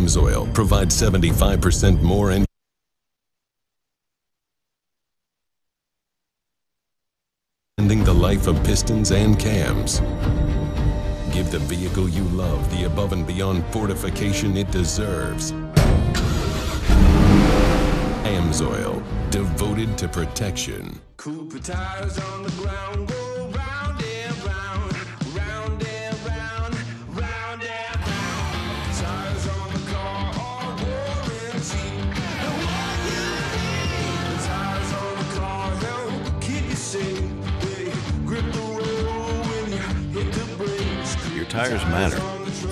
Amsoil provides 75% more engine extending the life of pistons and cams. Give the vehicle you love the above and beyond fortification it deserves. Amsoil, devoted to protection. Cooper tires on the ground, go round and round, round and round, round and round. Tires on the car are warranty. And what you need, the tires on the car help keep you safe. They grip the road when you hit the brakes. Your tires matter.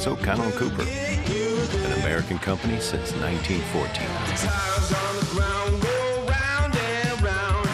So count on Cooper, an American company since 1914. Tires on the ground, go round and round.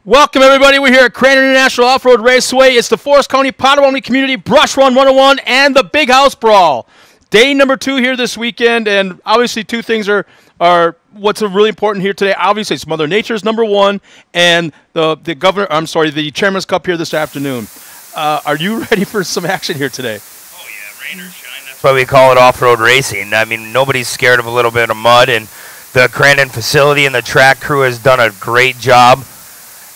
Welcome, everybody. We're here at Crandon International Off-Road Raceway. It's the Forest County Potawatomi Community Brush Run 101 and the Big House Brawl. Day number 2 here this weekend, and obviously two things are what's really important here today. Obviously, it's Mother Nature's number 1, and the Chairman's Cup here this afternoon. Are you ready for some action here today? Oh yeah, rain or shine. That's why we call it off-road racing. I mean, nobody's scared of a little bit of mud, and the Crandon facility and the track crew has done a great job.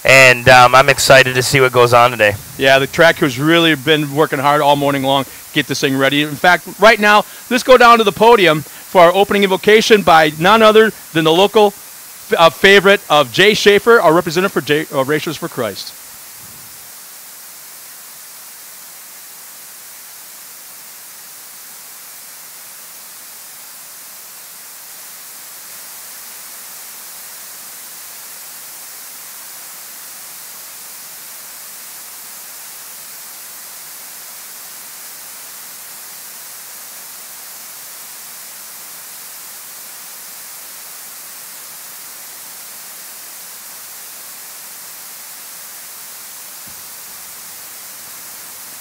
And I'm excited to see what goes on today. Yeah, the track crew's really been working hard all morning long to get this thing ready. In fact, right now, let's go down to the podium for our opening invocation by none other than the local favorite of Jay Schaefer, our representative for Racers for Christ.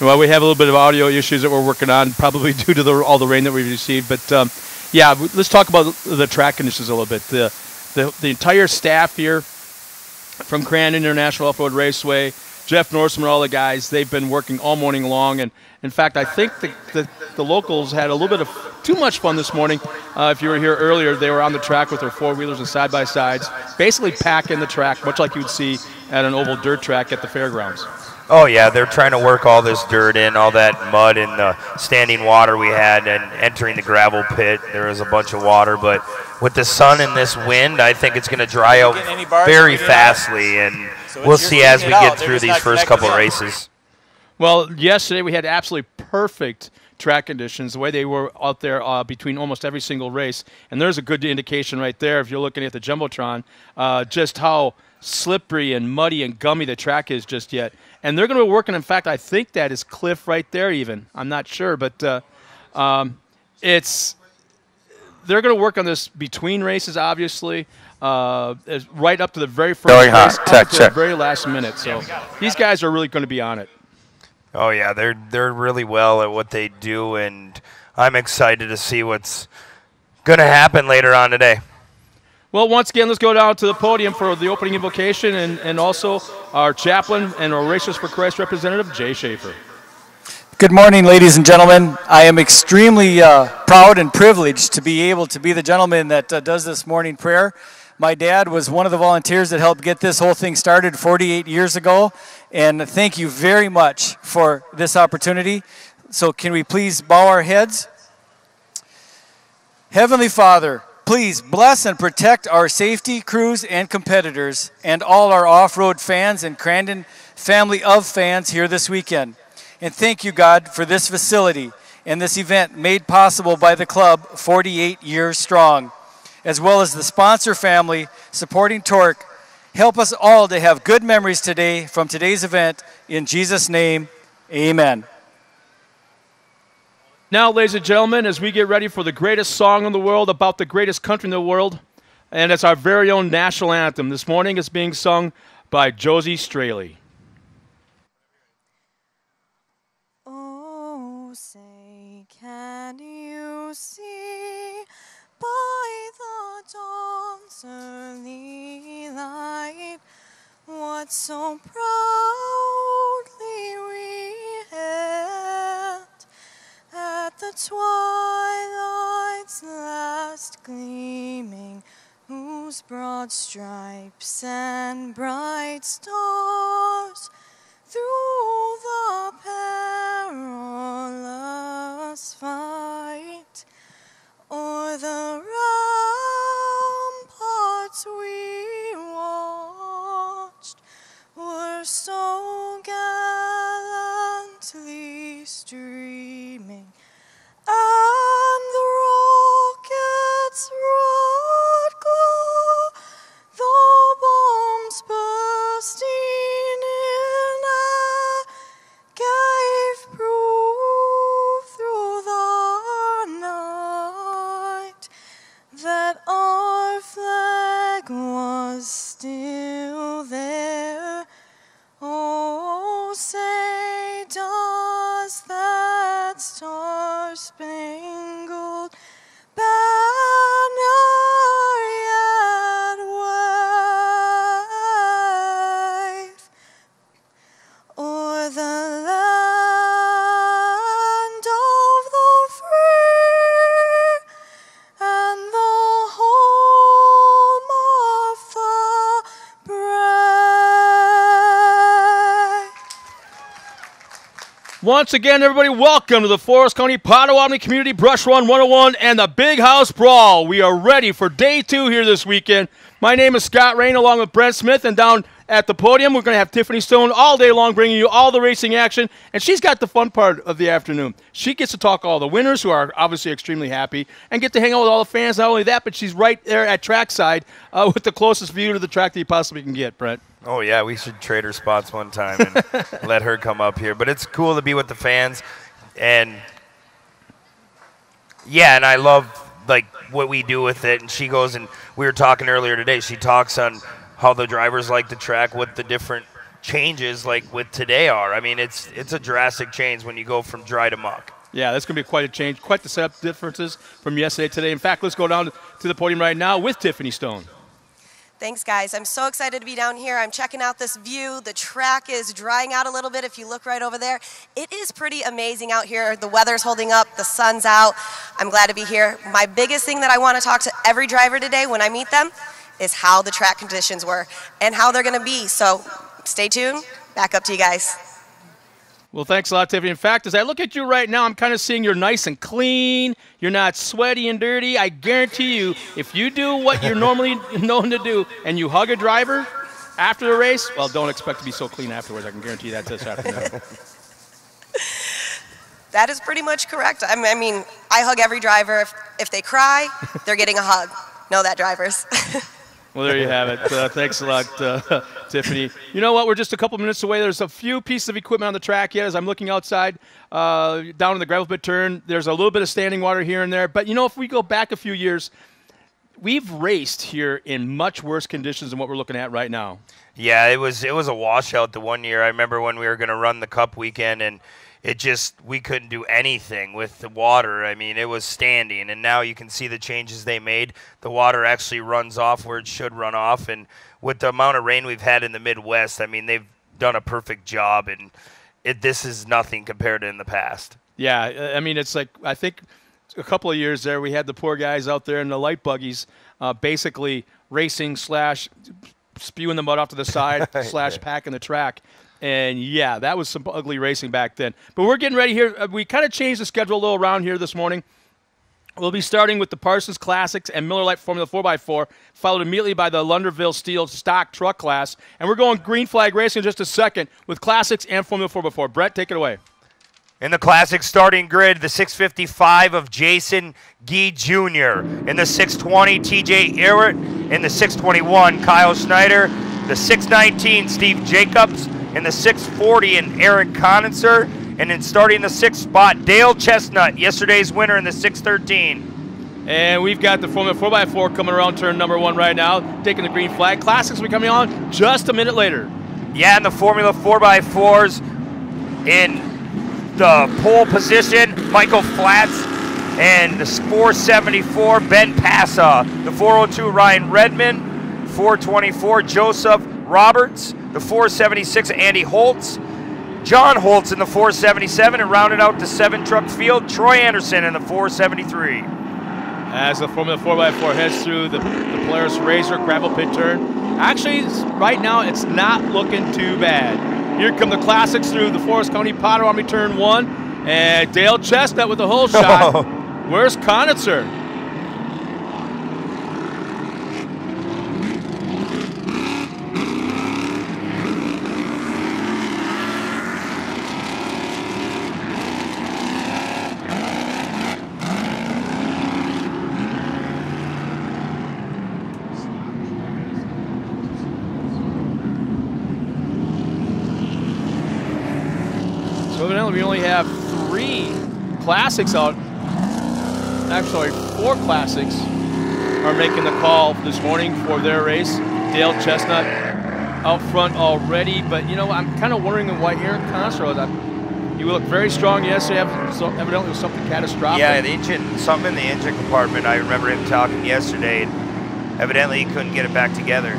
Well, we have a little bit of audio issues that we're working on, probably due to all the rain that we've received. But, yeah, let's talk about the track conditions a little bit. The entire staff here from Crandon International Off-Road Raceway, Jeff Norseman, all the guys, they've been working all morning long. And, in fact, I think the locals had a little bit of too much fun this morning. If you were here earlier, they were on the track with their four-wheelers and side-by-sides, basically packing the track, much like you would see at an oval dirt track at the fairgrounds. Oh, yeah, they're trying to work all this dirt in, all that mud and the standing water we had, and entering the gravel pit. There was a bunch of water, but with the sun and this wind, I think it's going to dry out very fastly, and we'll see as we get through these first couple races. Well, yesterday we had absolutely perfect track conditions, the way they were out there between almost every single race, and there's a good indication right there if you're looking at the Jumbotron, just how slippery and muddy and gummy the track is just yet. And they're going to be working, in fact, I think that is Cliff right there even. I'm not sure, but they're going to work on this between races, obviously, right up to the very first race, up to the very last minute. So these guys are really going to be on it. Oh yeah, they're really well at what they do, and I'm excited to see what's going to happen later on today. Well, once again, let's go down to the podium for the opening invocation, and also our chaplain and our Racers for Christ representative, Jay Schaefer. Good morning, ladies and gentlemen. I am extremely proud and privileged to be able to be the gentleman that does this morning prayer. My dad was one of the volunteers that helped get this whole thing started 48 years ago, and thank you very much for this opportunity. So can we please bow our heads? Heavenly Father, please bless and protect our safety, crews, and competitors, and all our off-road fans and Crandon family of fans here this weekend. And thank you, God, for this facility and this event made possible by the club 48 years strong, as well as the sponsor family supporting TORC. Help us all to have good memories today from today's event. In Jesus' name, amen. Now, ladies and gentlemen, as we get ready for the greatest song in the world about the greatest country in the world, and it's our very own national anthem. This morning it's being sung by Josie Straley. Oh, say, can you see by the dawn's early light what so proudly we hailed at the twilight's last gleaming, whose broad stripes and bright stars through the perilous fight o'er the ramparts we watched were so gallantly streaming, and the rockets' red glow, the bombs bursting in air, gave proof through the night that our flag was still there. Oh, say, does that star-spangled banner yet wave o'er the land of the free and the home of the brave? Once again, everybody, welcome to the Forest County Potawatomi Community Brush Run 101 and the Big House Brawl. We are ready for day 2 here this weekend. My name is Scott Rain, along with Brent Smith, and down at the podium, we're going to have Tiffany Stone all day long bringing you all the racing action, and she's got the fun part of the afternoon. She gets to talk to all the winners, who are obviously extremely happy, and get to hang out with all the fans. Not only that, but she's right there at trackside with the closest view to the track that you possibly can get, Brent. Oh yeah, we should trade her spots one time and let her come up here. But it's cool to be with the fans, and yeah, and I love like what we do with it. And she goes, and we were talking earlier today, she talks on how the drivers like the track, what the different changes like with today are. I mean, it's a drastic change when you go from dry to muck. Yeah, that's going to be quite a change, quite the setup differences from yesterday to today. In fact, let's go down to the podium right now with Tiffany Stone. Thanks, guys. I'm so excited to be down here. I'm checking out this view. The track is drying out a little bit if you look right over there. It is pretty amazing out here. The weather's holding up. The sun's out. I'm glad to be here. My biggest thing that I want to talk to every driver today when I meet them is how the track conditions were and how they're going to be. So stay tuned. Back up to you guys. Well, thanks a lot, Tiffany. In fact, as I look at you right now, I'm kind of seeing you're nice and clean. You're not sweaty and dirty. I guarantee you, if you do what you're normally known to do and you hug a driver after the race, well, don't expect to be so clean afterwards. I can guarantee you that this afternoon. That is pretty much correct. I mean, I hug every driver. If they cry, they're getting a hug. Know that, drivers. Well, there you have it. Thanks a lot, Tiffany. You know what? We're just a couple minutes away. There's a few pieces of equipment on the track yet. As I'm looking outside, down in the gravel pit turn, there's a little bit of standing water here and there. But, you know, if we go back a few years, we've raced here in much worse conditions than what we're looking at right now. Yeah, it was a washout the one year. I remember when we were going to run the Cup weekend, and we couldn't do anything with the water. I mean, it was standing, and now you can see the changes they made. The water actually runs off where it should run off, and with the amount of rain we've had in the Midwest, I mean, they've done a perfect job, and this is nothing compared to in the past. Yeah, I mean, it's like, I think a couple of years there, we had the poor guys out there in the light buggies basically racing / spewing the mud off to the side / packing the track. And, yeah, that was some ugly racing back then. But we're getting ready here. We kind of changed the schedule a little around here this morning. We'll be starting with the Parsons Classics and Miller Lite Formula 4x4, followed immediately by the Lunderville Steel Stock Truck Class. And we're going green flag racing in just a second with Classics and Formula 4x4. Brett, take it away. In the Classic starting grid, the 655 of Jason Gee Jr. In the 620, TJ Ehret. In the 621, Kyle Schneider. The 619, Steve Jacobs. In the 640, and Aaron Conitzer. And in starting the 6th spot, Dale Chestnut, yesterday's winner in the 613. And we've got the Formula 4x4 coming around turn number 1 right now, taking the green flag. Classics will be coming on just a minute later. Yeah, and the Formula 4x4s in the pole position, Michael Flatz, and the 474, Ben Passa. The 402, Ryan Redmond. 424, Joseph Roberts. The 476, Andy Holtz. John Holtz in the 477, and rounded out the 7-truck field, Troy Anderson in the 473. As the Formula 4x4 heads through the Polaris Razor gravel pit turn. Actually, right now, it's not looking too bad. Here come the Classics through the Forest County Potawatomi turn 1, and Dale Chestnut with the whole shot. Where's Conitzer? So evidently we only have 3 Classics out. Actually, 4 Classics are making the call this morning for their race. Dale Chestnut out front already, but you know, I'm kind of wondering why Aaron Conitzer was. He looked very strong yesterday. So evidently it was something catastrophic. Yeah, something in the engine compartment. I remember him talking yesterday, and evidently he couldn't get it back together.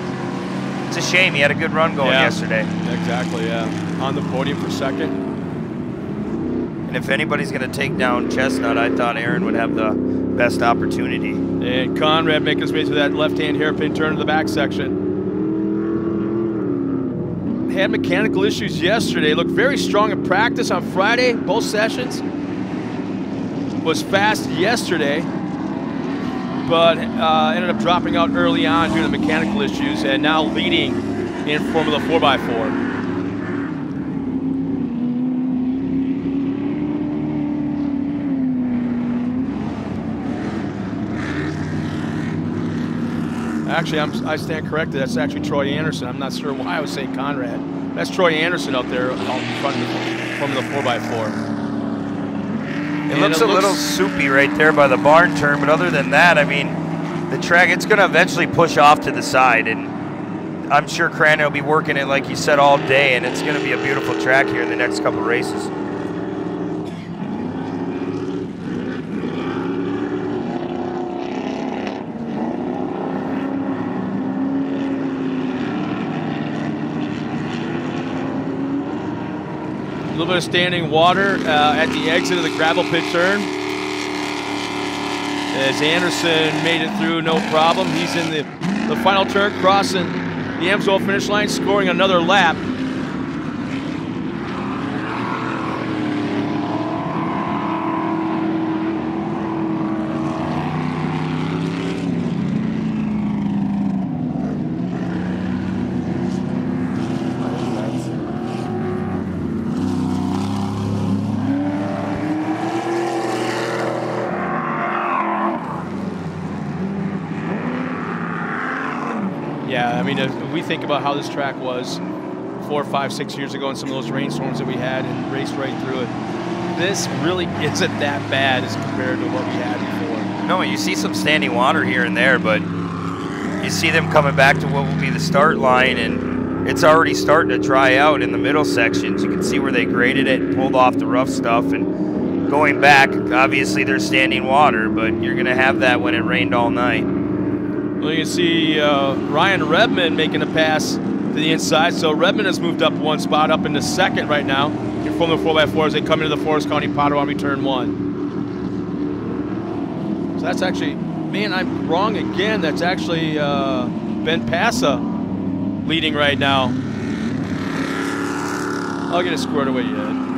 It's a shame. He had a good run going yesterday. Exactly, yeah. On the podium for second. And if anybody's going to take down Chestnut, I thought Aaron would have the best opportunity. And Conrad making his way through that left-hand hairpin turn to the back section. Had mechanical issues yesterday. Looked very strong in practice on Friday, both sessions. Was fast yesterday, but ended up dropping out early on due to mechanical issues, and now leading in Formula 4x4. Actually, I stand corrected. That's actually Troy Anderson. I'm not sure why I was saying Conrad. That's Troy Anderson out there out in front of the Formula 4x4. It looks a little soupy right there by the barn turn, but other than that, I mean, the track, it's going to eventually push off to the side, and I'm sure Crandon will be working it, like you said, all day, and it's going to be a beautiful track here in the next couple of races. A little bit of standing water at the exit of the gravel pit turn. As Anderson made it through, no problem. He's in the final turn, crossing the Amsoil finish line, scoring another lap. Yeah, I mean, if we think about how this track was 4, 5, 6 years ago and some of those rainstorms that we had and raced right through it, this really isn't that bad as compared to what we had before. No, you see some standing water here and there, but you see them coming back to what will be the start line, and it's already starting to dry out in the middle sections. You can see where they graded it and pulled off the rough stuff, and going back, obviously there's standing water, but you're going to have that when it rained all night. Well, you can see Ryan Redmond making a pass to the inside. So Redmond has moved up one spot, up into second right now. Here from the 4x4 as they come into the Forest County Potawatomi turn 1. So that's actually, man, I'm wrong again. That's actually Ben Passa leading right now. I'll get it squared away yet.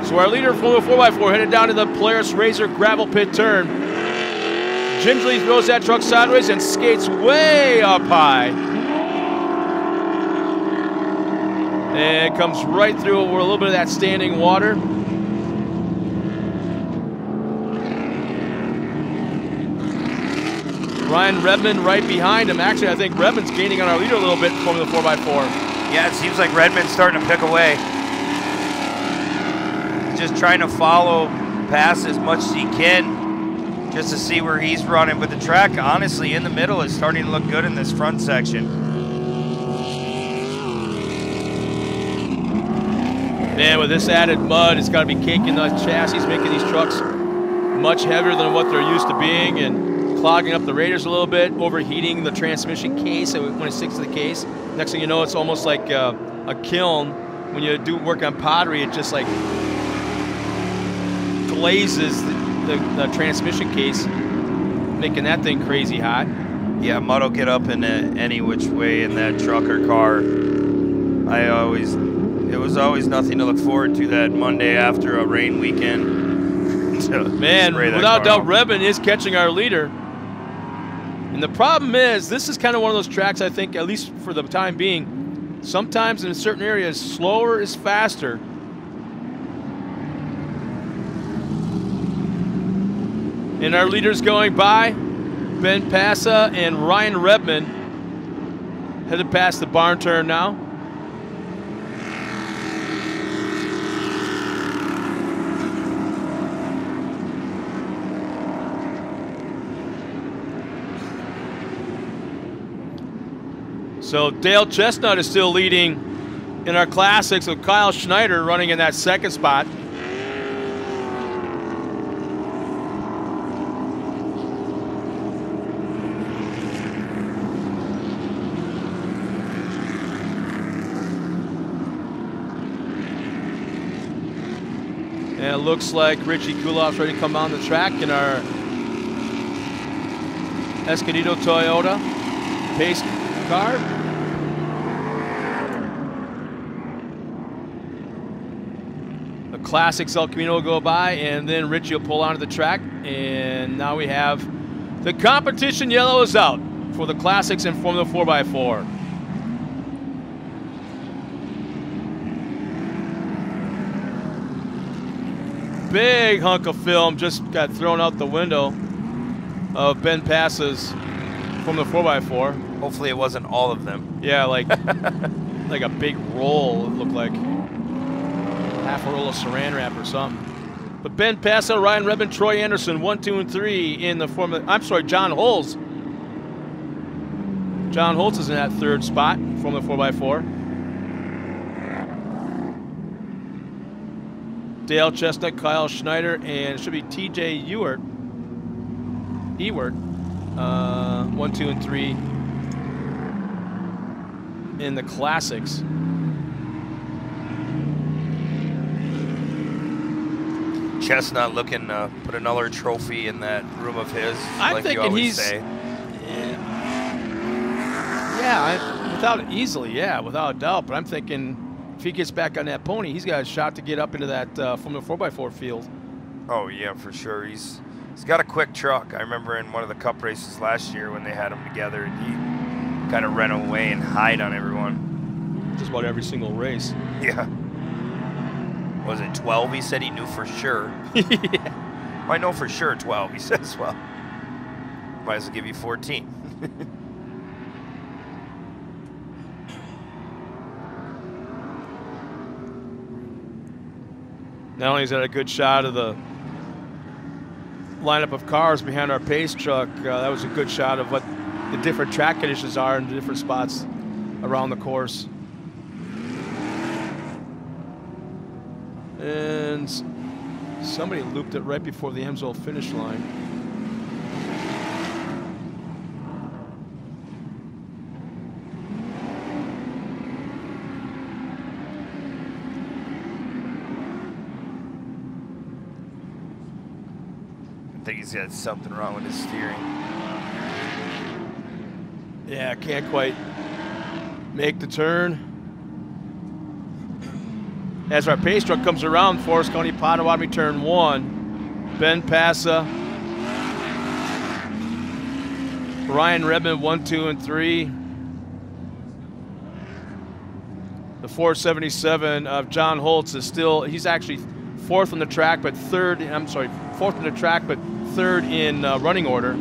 So our leader from the 4x4 headed down to the Polaris Razor gravel pit turn. Gingerly throws that truck sideways and skates way up high. And comes right through over a little bit of that standing water. Ryan Redmond right behind him. Actually, I think Redmond's gaining on our leader a little bit from the 4x4. Yeah, it seems like Redmond's starting to pick away. Just trying to follow past as much as he can just to see where he's running. But the track, honestly, in the middle is starting to look good in this front section. Man, with this added mud, it's got to be caking the chassis, making these trucks much heavier than what they're used to being and clogging up the radiators a little bit, overheating the transmission case when it sticks to the case. Next thing you know, it's almost like a kiln. When you do work on pottery, it just like glazes the transmission case, making that thing crazy hot. Yeah, mud will get up in any which way in that truck or car. It was always nothing to look forward to that Monday after a rain weekend. Man, without doubt, Redmond is catching our leader. And the problem is, this is kind of one of those tracks, I think, at least for the time being, sometimes in certain areas, slower is faster. And our leaders going by, Ben Passa and Ryan Redmond, headed past the barn turn now. So Dale Chestnut is still leading in our classics with Kyle Schneider running in that second spot. And it looks like Richie Kulof's ready to come on the track in our Escondido Toyota pace car. The classics El Camino will go by, and then Richie will pull onto the track. And now we have the competition yellow is out for the classics and Formula 4x4. Big hunk of film just got thrown out the window of Ben Passa's from the 4x4. Hopefully it wasn't all of them. Yeah, like like a big roll, it looked like. Half a roll of saran wrap or something. But Ben Passa, Ryan Redmond, Troy Anderson, 1, 2, and 3 in the Formula. I'm sorry, John Holtz. John Holtz is in that third spot from the 4x4. Dale Chestnut, Kyle Schneider, and it should be TJ Ewert. 1, 2, and 3 in the classics. Chestnut looking to put another trophy in that room of his. I'm like thinking you always he's. say. Without a doubt. But I'm thinking if he gets back on that pony, he's got a shot to get up into that from the 4x4 field. Oh yeah, for sure. He's got a quick truck. I remember in one of the Cup races last year when they had him together, and he kind of ran away and hide on everyone. Just about every single race. Yeah. Was it 12? He said he knew for sure. Yeah. I know for sure 12. He says, well, might as well give you 14. Not only is that a good shot of the lineup of cars behind our pace truck, that was a good shot of what the different track conditions are in the different spots around the course. And somebody looped it right before the Emsville finish line. I think he's got something wrong with his steering. Yeah, can't quite make the turn. As our pace truck comes around, Forest County Potawatomi turn 1. Ben Passa, Ryan Redmond 1, 2, and 3. The 477 of John Holtz is still, he's actually fourth on the track, but third in running order.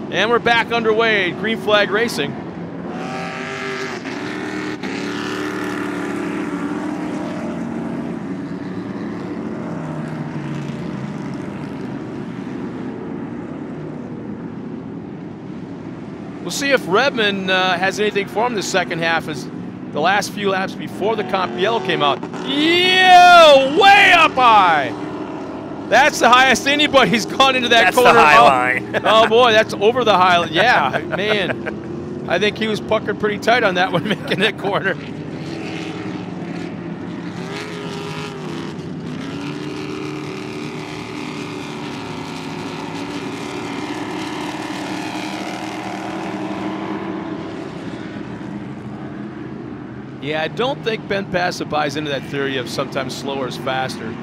And we're back underway, green flag racing. We'll see if Redmond has anything for him this second half, as the last few laps before the comp yellow came out. Yeah, way up high. That's the highest anybody's gone into that corner. That's the high line. Oh boy, that's over the high line. Yeah, man. I think he was puckered pretty tight on that one, making that corner. Yeah, I don't think Ben Passa buys into that theory of sometimes slower is faster,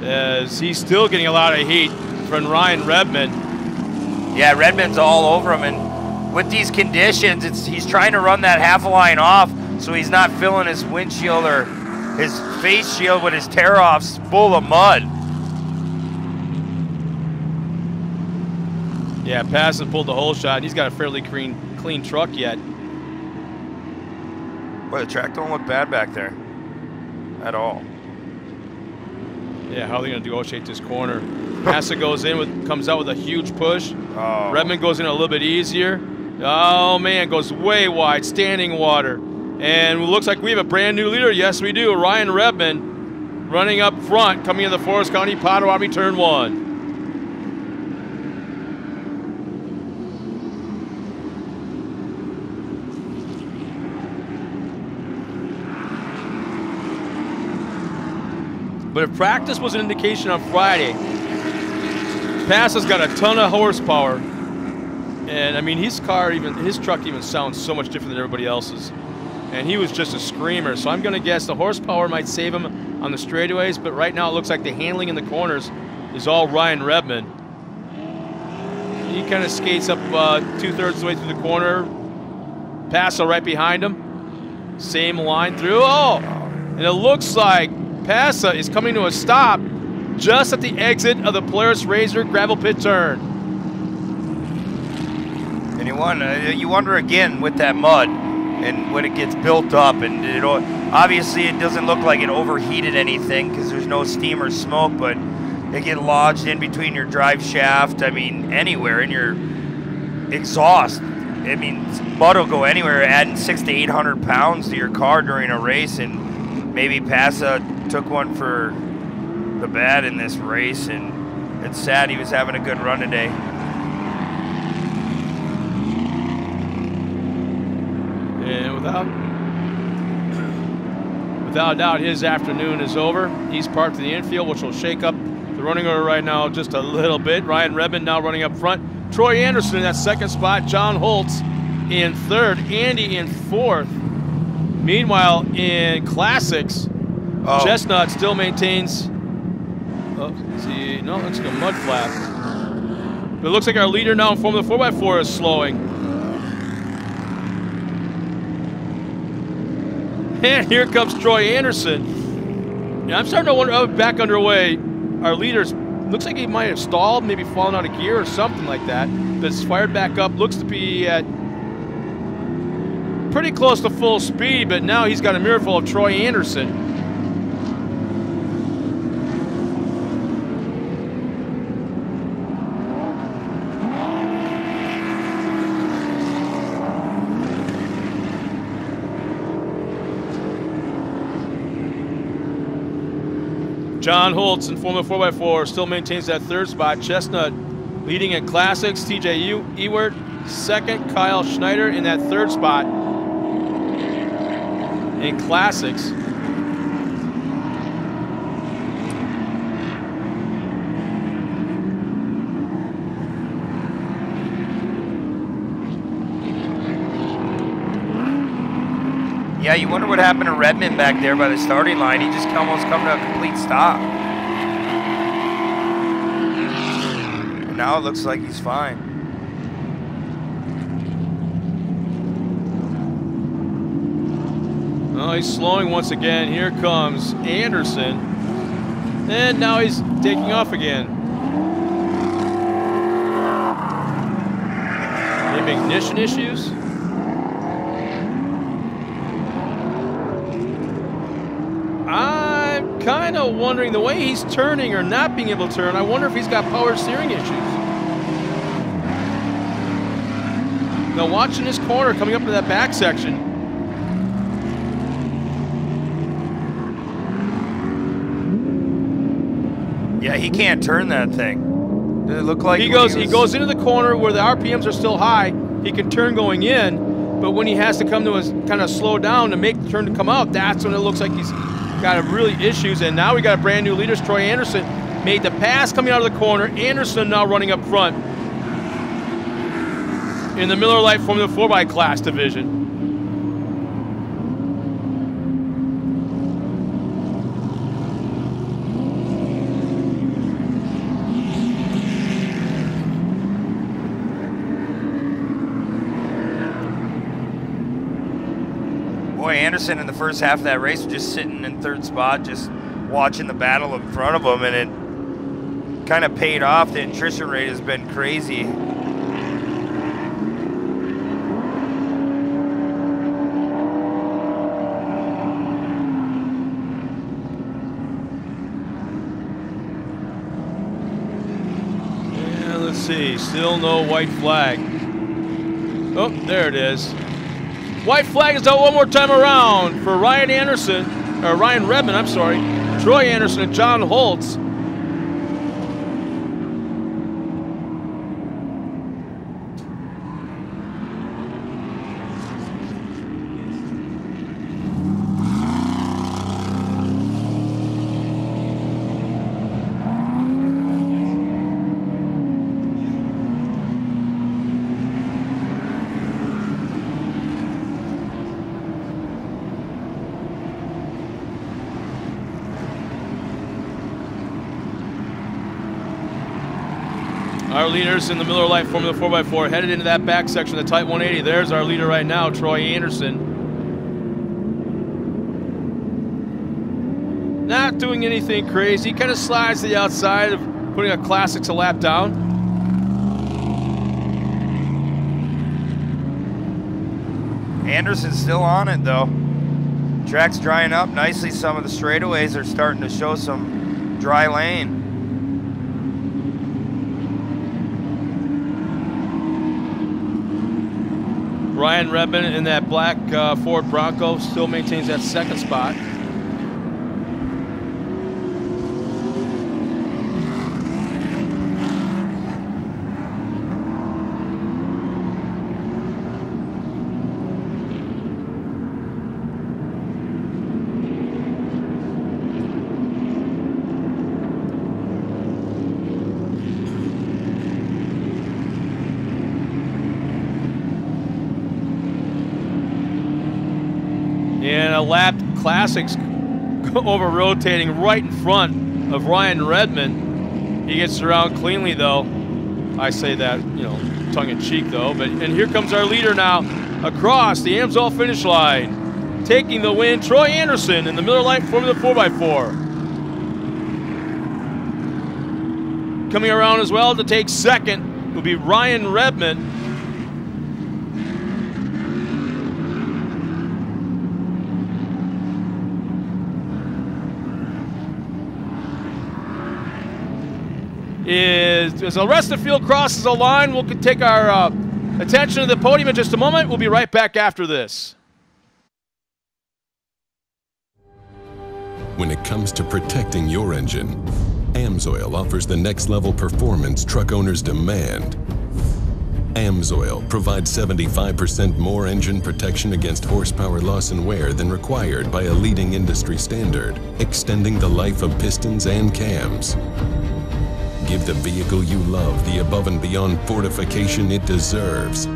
as he's still getting a lot of heat from Ryan Redmond. Yeah, Redmond's all over him, and with these conditions, he's trying to run that half a line off so he's not filling his windshield or his face shield with his tear-offs full of mud. Yeah, Passa pulled the whole shot, and he's got a fairly clean truck yet. Boy, the track don't look bad back there at all. Yeah, how are they going to negotiate this corner? Passa goes in, comes out with a huge push. Oh. Redmond goes in a little bit easier. Oh, man, goes way wide, standing water. And it looks like we have a brand new leader. Yes, we do. Ryan Redmond running up front, coming in the Forest County Potawatomi turn 1. But if practice was an indication on Friday, Passa's got a ton of horsepower. And I mean, his truck even sounds so much different than everybody else's. And he was just a screamer. So I'm gonna guess the horsepower might save him on the straightaways, but right now it looks like the handling in the corners is all Ryan Redmond. He kind of skates up 2/3 of the way through the corner. Passa right behind him. Same line through. Oh, and it looks like Passa is coming to a stop just at the exit of the Polaris Razor gravel pit turn. And you wonder again with that mud and when it gets built up, and obviously it doesn't look like it overheated anything because there's no steam or smoke, but it get lodged in between your drive shaft, I mean anywhere, in your exhaust. I mean, mud will go anywhere, adding 600 to 800 pounds to your car during a race, and maybe Passa took one for the bad in this race, and it's sad. He was having a good run today. And without a doubt, his afternoon is over. He's parked to the infield, which will shake up the running order right now just a little bit. Ryan Redmond now running up front. Troy Anderson in that second spot. John Holtz in third. Andy in fourth. Meanwhile, in Classics, Chestnut still maintains. Oh, see, no, looks like a mud flap. But it looks like our leader now in Formula 4x4 is slowing. And here comes Troy Anderson. Yeah, I'm starting to wonder, oh, back underway. Our leader's, looks like he might have stalled, maybe fallen out of gear or something like that. But it's fired back up, looks to be at pretty close to full speed, but now he's got a mirror full of Troy Anderson. John Holtz in Formula 4x4 still maintains that third spot. Chestnut leading in Classics. TJ Ewert second. Kyle Schneider in that third spot in Classics. Yeah, you wonder what happened to Redmond back there by the starting line. He just almost come to a complete stop. And now it looks like he's fine. Oh, he's slowing once again. Here comes Anderson. And now he's taking off again. Maybe ignition issues? I'm kind of wondering, the way he's turning or not being able to turn, I wonder if he's got power steering issues. Now watching this corner coming up to that back section. Yeah, he can't turn that thing. Does it look like he goes into the corner where the RPMs are still high. He can turn going in, but when he has to come to his kind of slow down to make the turn to come out, that's when it looks like he's got really issues. And now we got a brand new leader. Troy Anderson made the pass coming out of the corner. Anderson now running up front in the Miller Lite Formula 4x class division. Boy, Anderson in the first half of that race was just sitting in third spot, just watching the battle in front of him, and it kind of paid off. The attrition rate has been crazy. Yeah, let's see, still no white flag. Oh, there it is. White flag is out one more time around for Ryan Redmond, I'm sorry. Troy Anderson and John Holtz. Our leaders in the Miller Lite Formula 4x4 headed into that back section of the Type 180. There's our leader right now, Troy Anderson. Not doing anything crazy. He kind of slides to the outside of putting a Classics a lap down. Anderson's still on it though. Track's drying up nicely. Some of the straightaways are starting to show some dry lane. Ryan Redmond in that black Ford Bronco still maintains that second spot. And a lap Classics over rotating right in front of Ryan Redmond. He gets around cleanly though. I say that, you know, tongue in cheek though. And here comes our leader now across the Amsoil finish line. taking the win, Troy Anderson in the Miller Lite Formula 4x4. Coming around as well to take second will be Ryan Redmond. As the rest of the field crosses the line, we'll take our attention to the podium in just a moment. We'll be right back after this. When it comes to protecting your engine, AMSOIL offers the next level performance truck owners demand. AMSOIL provides 75% more engine protection against horsepower loss and wear than required by a leading industry standard, extending the life of pistons and cams. Give the vehicle you love the above and beyond fortification it deserves.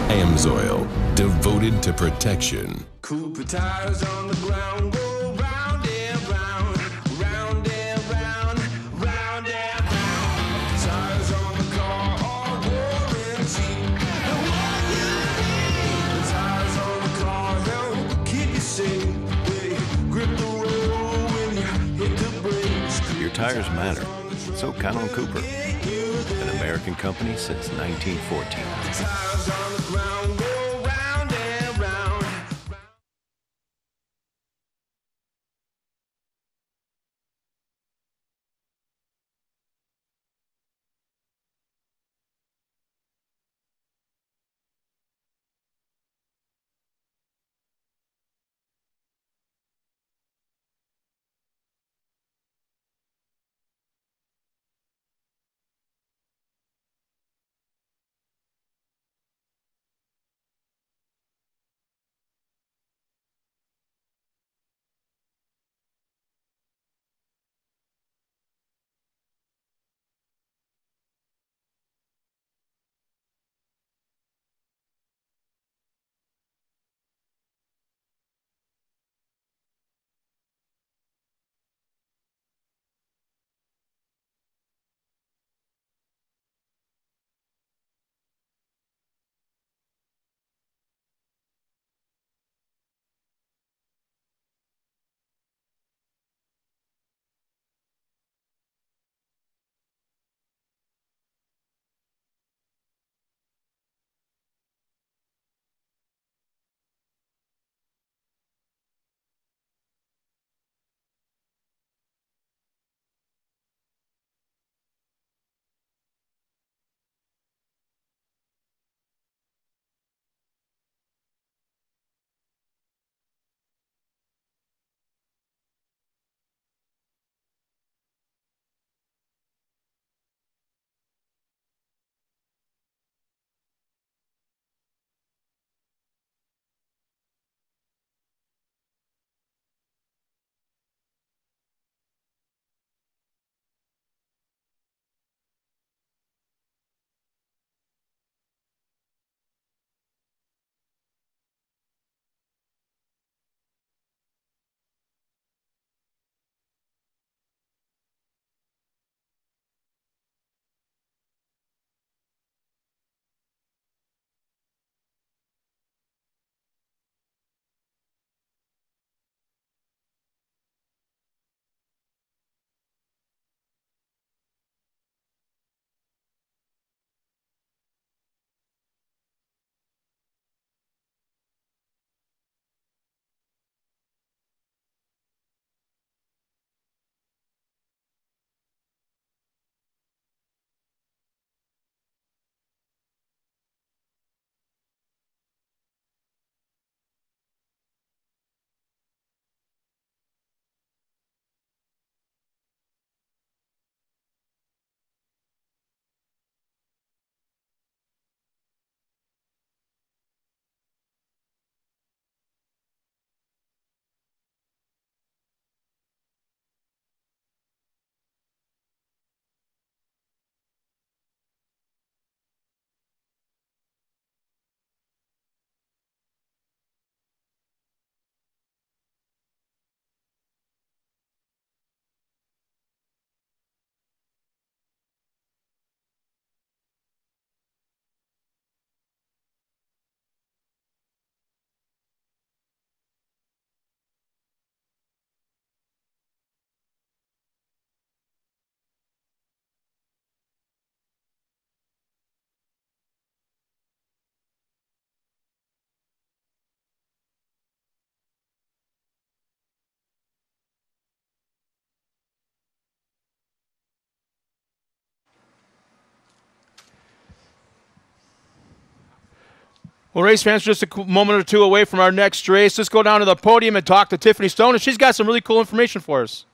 AMSOIL, devoted to protection. Cooper tires on the ground go round and round, round and round, round and round. Tires on the car are warranty. And what you need, the tires on the car help keep you safe. They grip the road when you hit the brakes. Your tires matter. So count on Cooper, an American company since 1914. Tires on the ground go round and round. Well, race fans, just a moment or two away from our next race. Let's go down to the podium and talk to Tiffany Stone, and she's got some really cool information for us.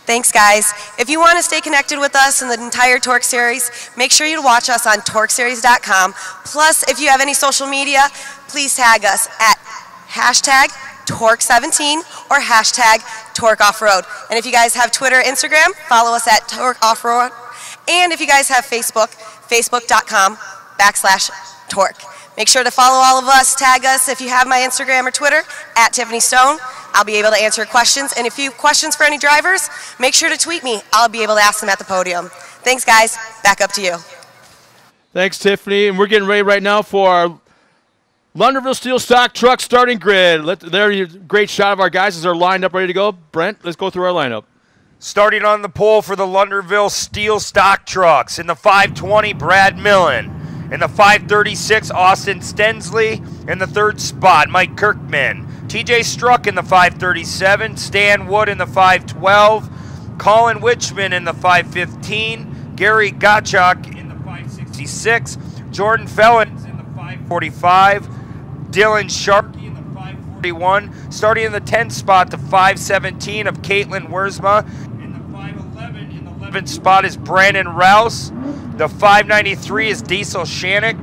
Thanks, guys. If you want to stay connected with us in the entire TORC series, make sure you watch us on TORCseries.com. Plus, if you have any social media, please tag us at hashtag TORC17 or hashtag TORC Offroad. And if you guys have Twitter, Instagram, follow us at TORC Offroad. And if you guys have Facebook, facebook.com/TORC. Make sure to follow all of us, tag us if you have my Instagram or Twitter, at Tiffany Stone. I'll be able to answer questions. And if you have questions for any drivers, make sure to tweet me. I'll be able to ask them at the podium. Thanks, guys. Back up to you. Thanks, Tiffany. And we're getting ready right now for our Lunderville Steel Stock Truck starting grid. There's a great shot of our guys as they're lined up, ready to go. Brent, let's go through our lineup. Starting on the pole for the Lunderville Steel Stock Trucks. In the 520, Brad Millen. In the 536, Austin Stensley. In the third spot, Mike Kirkman. TJ Struck in the 537. Stan Wood in the 512. Colin Witchman in the 515. Gary Gottschalk in the 566. Jordan Fellens in the 545. Dylan Sharkey in the 541. Starting in the 10th spot, the 517 of Caitlin Wurzma. In the 511, in the 11th spot is Brandon Rouse. The 593 is Diesel Shannick.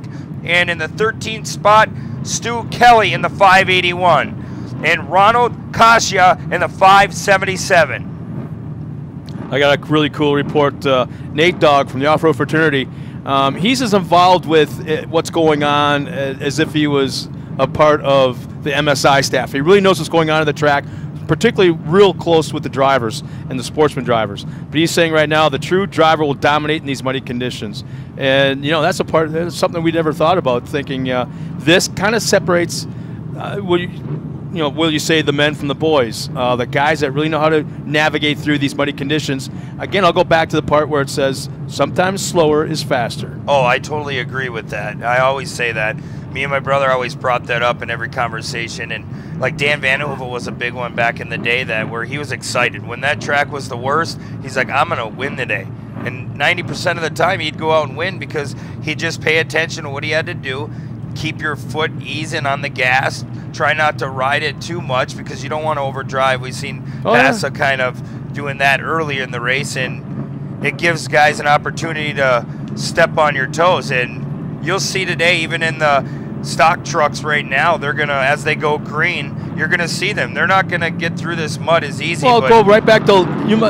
And in the 13th spot, Stu Kelly in the 581. And Ronald Kasia in the 577. I got a really cool report. Nate Dogg from the Off-Road Fraternity. He's as involved with what's going on as if he was a part of the MSI staff. He really knows what's going on at the track, particularly real close with the drivers and the Sportsman drivers. But he's saying right now the true driver will dominate in these muddy conditions. And, you know, that's something we never thought about, thinking this kind of separates, will you say, the men from the boys, the guys that really know how to navigate through these muddy conditions. Again, I'll go back to the part where it says sometimes slower is faster. Oh, I totally agree with that. I always say that. Me and my brother always brought that up in every conversation. And like Dan Vanderhoeven was a big one back in the day, that where he was excited. When that track was the worst, he's like, I'm going to win today. And 90% of the time he'd go out and win because he'd just pay attention to what he had to do. Keep your foot easing on the gas. Try not to ride it too much because you don't want to overdrive. We've seen Bassa kind of doing that earlier in the race, and it gives guys an opportunity to step on your toes. And you'll see today, even in the stock trucks right now, they're going to, as they go green, you're going to see them. They're not going to get through this mud as easy. Well, go right back to,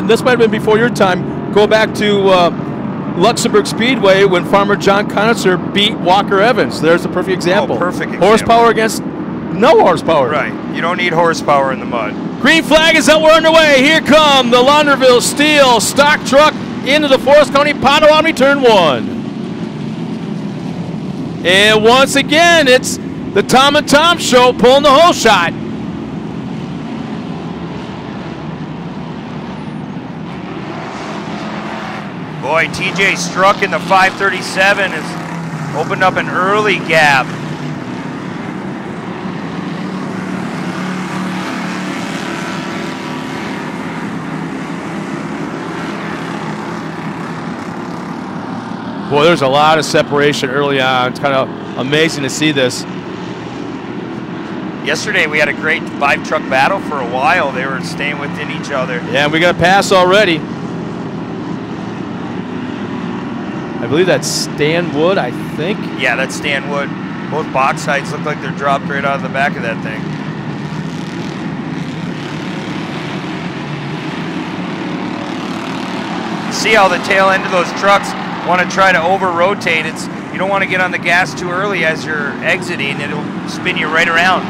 this might have been before your time, go back to Luxembourg Speedway when Farmer John Conitzer beat Walker Evans. There's a perfect example. Oh, perfect example. Horsepower against no horsepower. Right. You don't need horsepower in the mud. Green flag is that we're underway. Here come the Lunderville Steel Stock Truck into the Forest County Potawatomi Turn 1. And once again, it's the Tom and Tom Show pulling the whole shot. Boy, TJ Struck in the 537 has opened up an early gap. Boy, there's a lot of separation early on. It's kind of amazing to see this. Yesterday we had a great 5-truck battle for a while. They were staying within each other. Yeah, we got a pass already. I believe that's Stan Wood, I think. Yeah, that's Stan Wood. Both box sides look like they're dropped right out of the back of that thing. See how the tail end of those trucks want to try to over-rotate. You don't want to get on the gas too early as you're exiting. It'll spin you right around.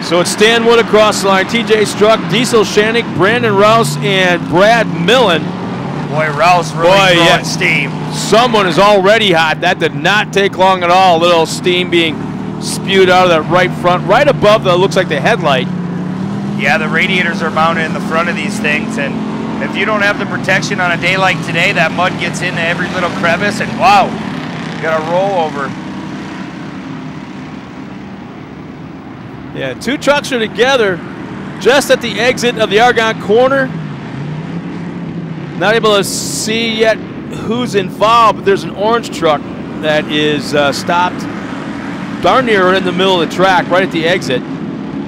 So it's Stan Wood across the line, TJ Struck, Diesel Shannick, Brandon Rouse, and Brad Millen. Boy, Rouse really throwing steam. Someone is already hot. That did not take long at all. A little steam being spewed out of that right front, right above the, looks like the headlight. Yeah, the radiators are mounted in the front of these things, and if you don't have the protection on a day like today, that mud gets into every little crevice, and wow, you got a rollover. Yeah, two trucks are together just at the exit of the Argonne corner. Not able to see yet who's involved, but there's an orange truck that is stopped darn near in the middle of the track, right at the exit.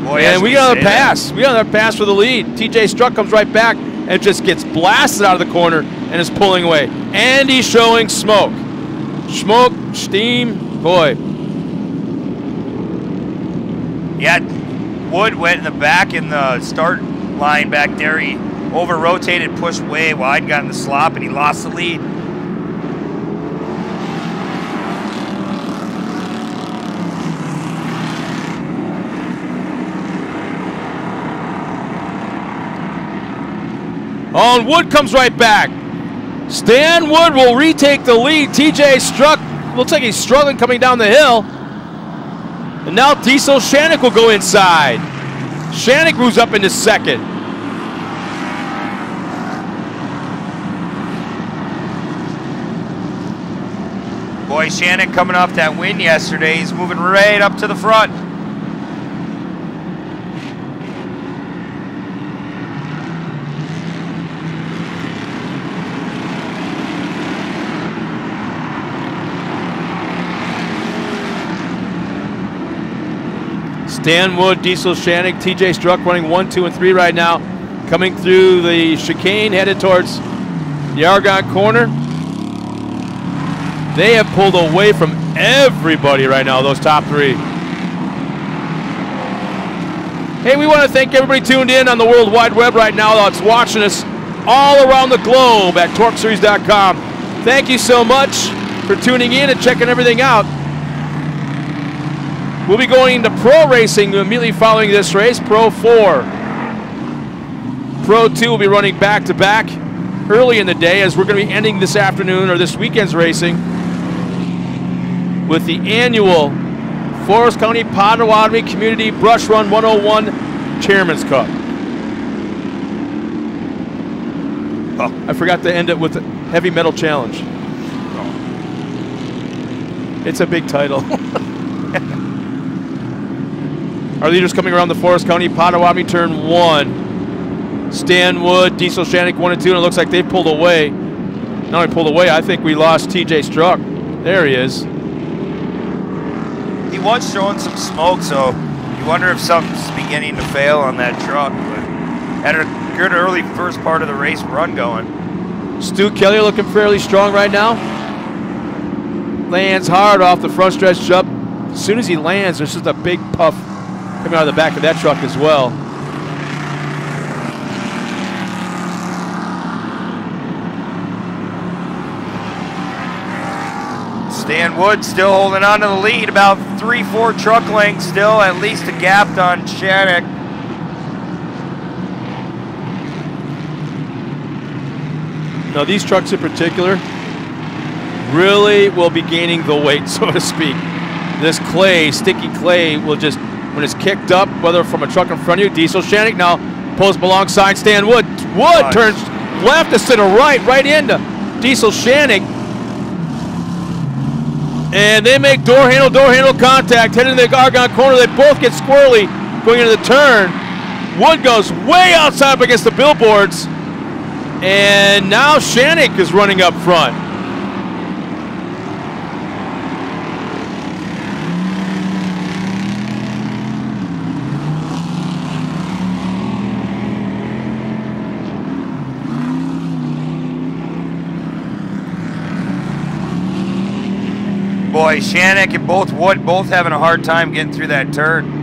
Boy, And we got another pass. We got another pass for the lead. TJ Struck comes right back and just gets blasted out of the corner and is pulling away. And he's showing smoke. Smoke, steam, boy. Yeah, Wood went in the back in the start line back there. He over-rotated, pushed way wide, got in the slop, and he lost the lead. Oh, and Wood comes right back. Stan Wood will retake the lead. TJ Struck looks like he's struggling coming down the hill. And now Diesel Shannick will go inside. Shannick moves up into second. Boy, Shannick coming off that win yesterday. He's moving right up to the front. Stan Wood, Diesel Shannick, TJ Struck running 1, 2, and 3 right now. Coming through the chicane, headed towards the Argonne corner. They have pulled away from everybody right now, those top three. Hey, we want to thank everybody tuned in on the World Wide Web right now that's watching us all around the globe at TORCseries.com. Thank you so much for tuning in and checking everything out. We'll be going into pro racing immediately following this race, Pro 4. Pro 2 will be running back-to-back early in the day as we're going to be ending this afternoon or this weekend's racing with the annual Forest County Potawatomi Community Brush Run 101 Chairman's Cup. Oh, I forgot to end it with a heavy metal challenge. It's a big title. Our leaders coming around the Forest County Potawatomi turn 1. Stan Wood, Diesel Shannick 1 and 2, and it looks like they pulled away. Not only pulled away, I think we lost TJ Struck. There he is. He was showing some smoke, so you wonder if something's beginning to fail on that truck. But had a good early first part of the race run going. Stu Kelly looking fairly strong right now. Lands hard off the front stretch jump. As soon as he lands, there's just a big puff coming out of the back of that truck as well. Stan Wood still holding on to the lead, about 3-4 truck lengths still, at least a gap on Shannick. Now these trucks in particular really will be gaining the weight, so to speak. This clay, sticky clay, will just, when it's kicked up, whether from a truck in front of you, Diesel Shannick now pulls up alongside Stan Wood. Wood turns left instead of right into Diesel Shannick. And they make door handle contact, heading to the Argonne corner. They both get squirrely going into the turn. Wood goes way outside up against the billboards. And now Shannick is running up front. Boy, Shannick and Wood both having a hard time getting through that turn.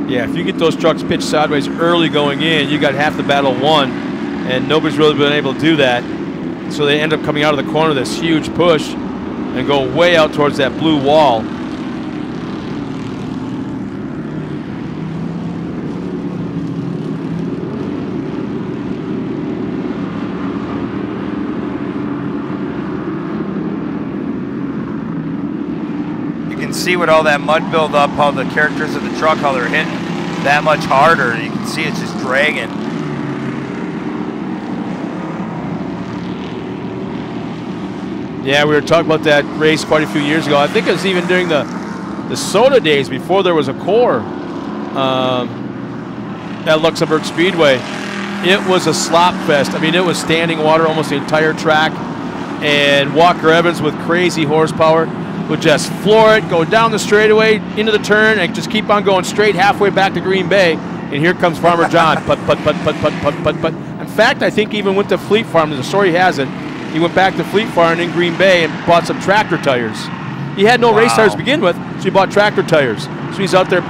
Yeah, if you get those trucks pitched sideways early going in, you got half the battle won, and nobody's really been able to do that. So they end up coming out of the corner, this huge push, and go way out towards that blue wall. See with all that mud build up, how the characters of the truck, how they're hitting that much harder. You can see it's just dragging. Yeah, we were talking about that race quite a few years ago. I think it was even during the soda days before there was a core at Luxembourg Speedway. It was a slop fest. I mean, it was standing water almost the entire track, and Walker Evans with crazy horsepower. would just floor it, go down the straightaway, into the turn, and just keep on going straight halfway back to Green Bay. And here comes Farmer John. Put. In fact, I think he even went to Fleet Farm. The story has it. He went back to Fleet Farm in Green Bay and bought some tractor tires. He had no race tires to begin with, so he bought tractor tires. So he's out there,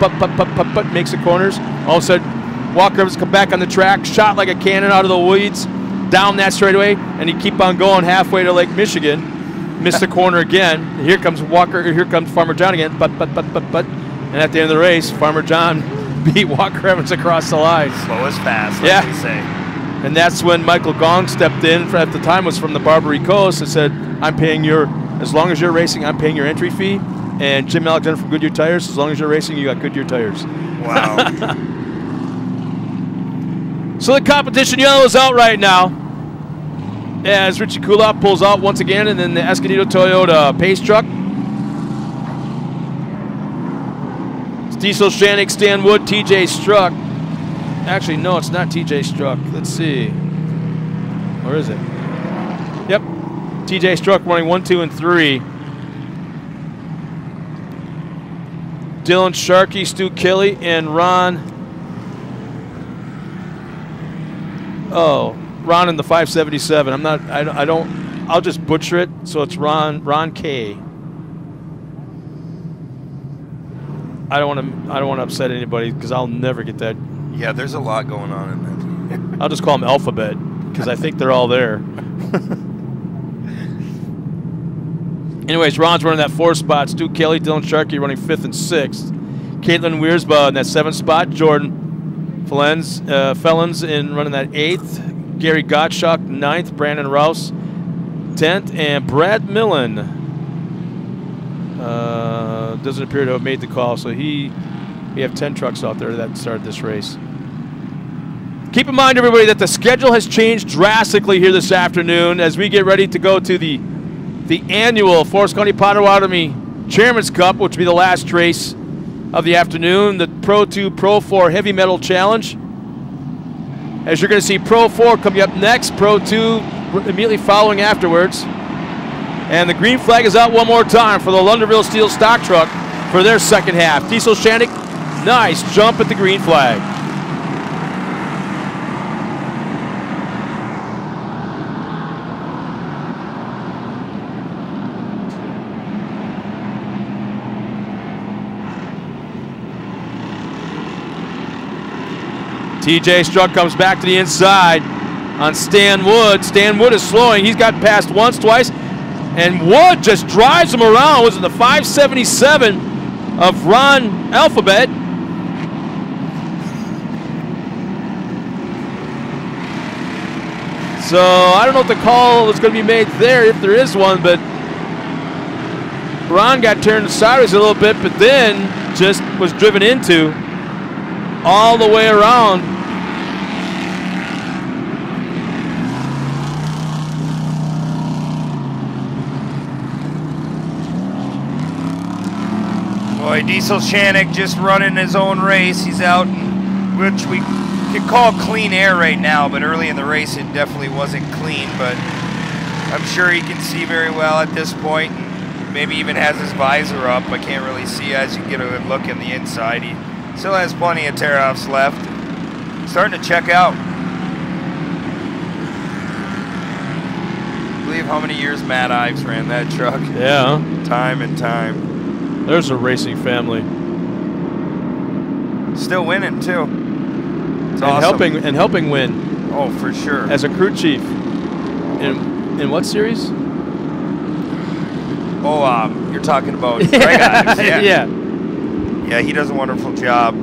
makes the corners. All of a sudden, Walker Evans come back on the track, shot like a cannon out of the weeds, down that straightaway, and he keep on going halfway to Lake Michigan. Missed the corner again. Here comes here comes Farmer John again, and at the end of the race, Farmer John beat Walker Evans across the line. Slow as fast, like we say. And that's when Michael Gong stepped in. At the time, was from the Barbary Coast and said, "I'm paying as long as you're racing, I'm paying your entry fee." And Jim Alexander from Goodyear Tires, as long as you're racing, you got Goodyear Tires. Wow. So the competition yellow is out right now, as Richie Kulop pulls out once again, and then the Escondido Toyota Pace truck. It's Diesel Shanik, Stan Wood, TJ Struck. Actually, no, it's not TJ Struck. Let's see. Where is it? Yep. TJ Struck running 1, 2, and 3. Dylan Sharkey, Stu Kelly, and Ron. Ron in the 577. I'll just butcher it. So it's Ron K. I don't want to upset anybody because I'll never get that. Yeah, there's a lot going on in that. I'll just call them Alphabet because I think they're all there. Anyways, Ron's running that 4th spot. Stu Kelly, Dylan Sharkey running 5th and 6th. Caitlin Wiersba in that 7th spot. Jordan Felons in running that 8th. Gary Gottschalk 9th. Brandon Rouse 10th. And Brad Millen doesn't appear to have made the call. So we have 10 trucks out there that started this race. Keep in mind, everybody, that the schedule has changed drastically here this afternoon as we get ready to go to the annual Forest County Potawatomi Chairman's Cup, which will be the last race of the afternoon, the Pro 2, Pro 4 Heavy Metal Challenge. As you're going to see Pro 4 coming up next, Pro 2 immediately following afterwards. And the green flag is out one more time for the Lunderville Steel Stock Truck for their second half. Diesel Shanik, nice jump at the green flag. TJ Struck comes back to the inside on Stan Wood. Stan Wood is slowing. He's got past once, twice, and Wood just drives him around. Was it the 577 of Ron Alphabet? So I don't know if the call is going to be made there, if there is one, but Ron got turned sideways a little bit, but then just was driven into all the way around. Boy, Diesel Shanik just running his own race. He's out, which we could call clean air right now, but early in the race it definitely wasn't clean, but I'm sure he can see very well at this point. Maybe even has his visor up. I can't really see as you get a good look in the inside. He still has plenty of tear-offs left. Starting to check out. I believe how many years Matt Ives ran that truck. Yeah. Time and time. There's a racing family. Still winning too. It's and awesome. helping win. Oh, for sure. As a crew chief. In what series? Oh, you're talking about Greg Ives. Yeah. Yeah. Yeah, he does a wonderful job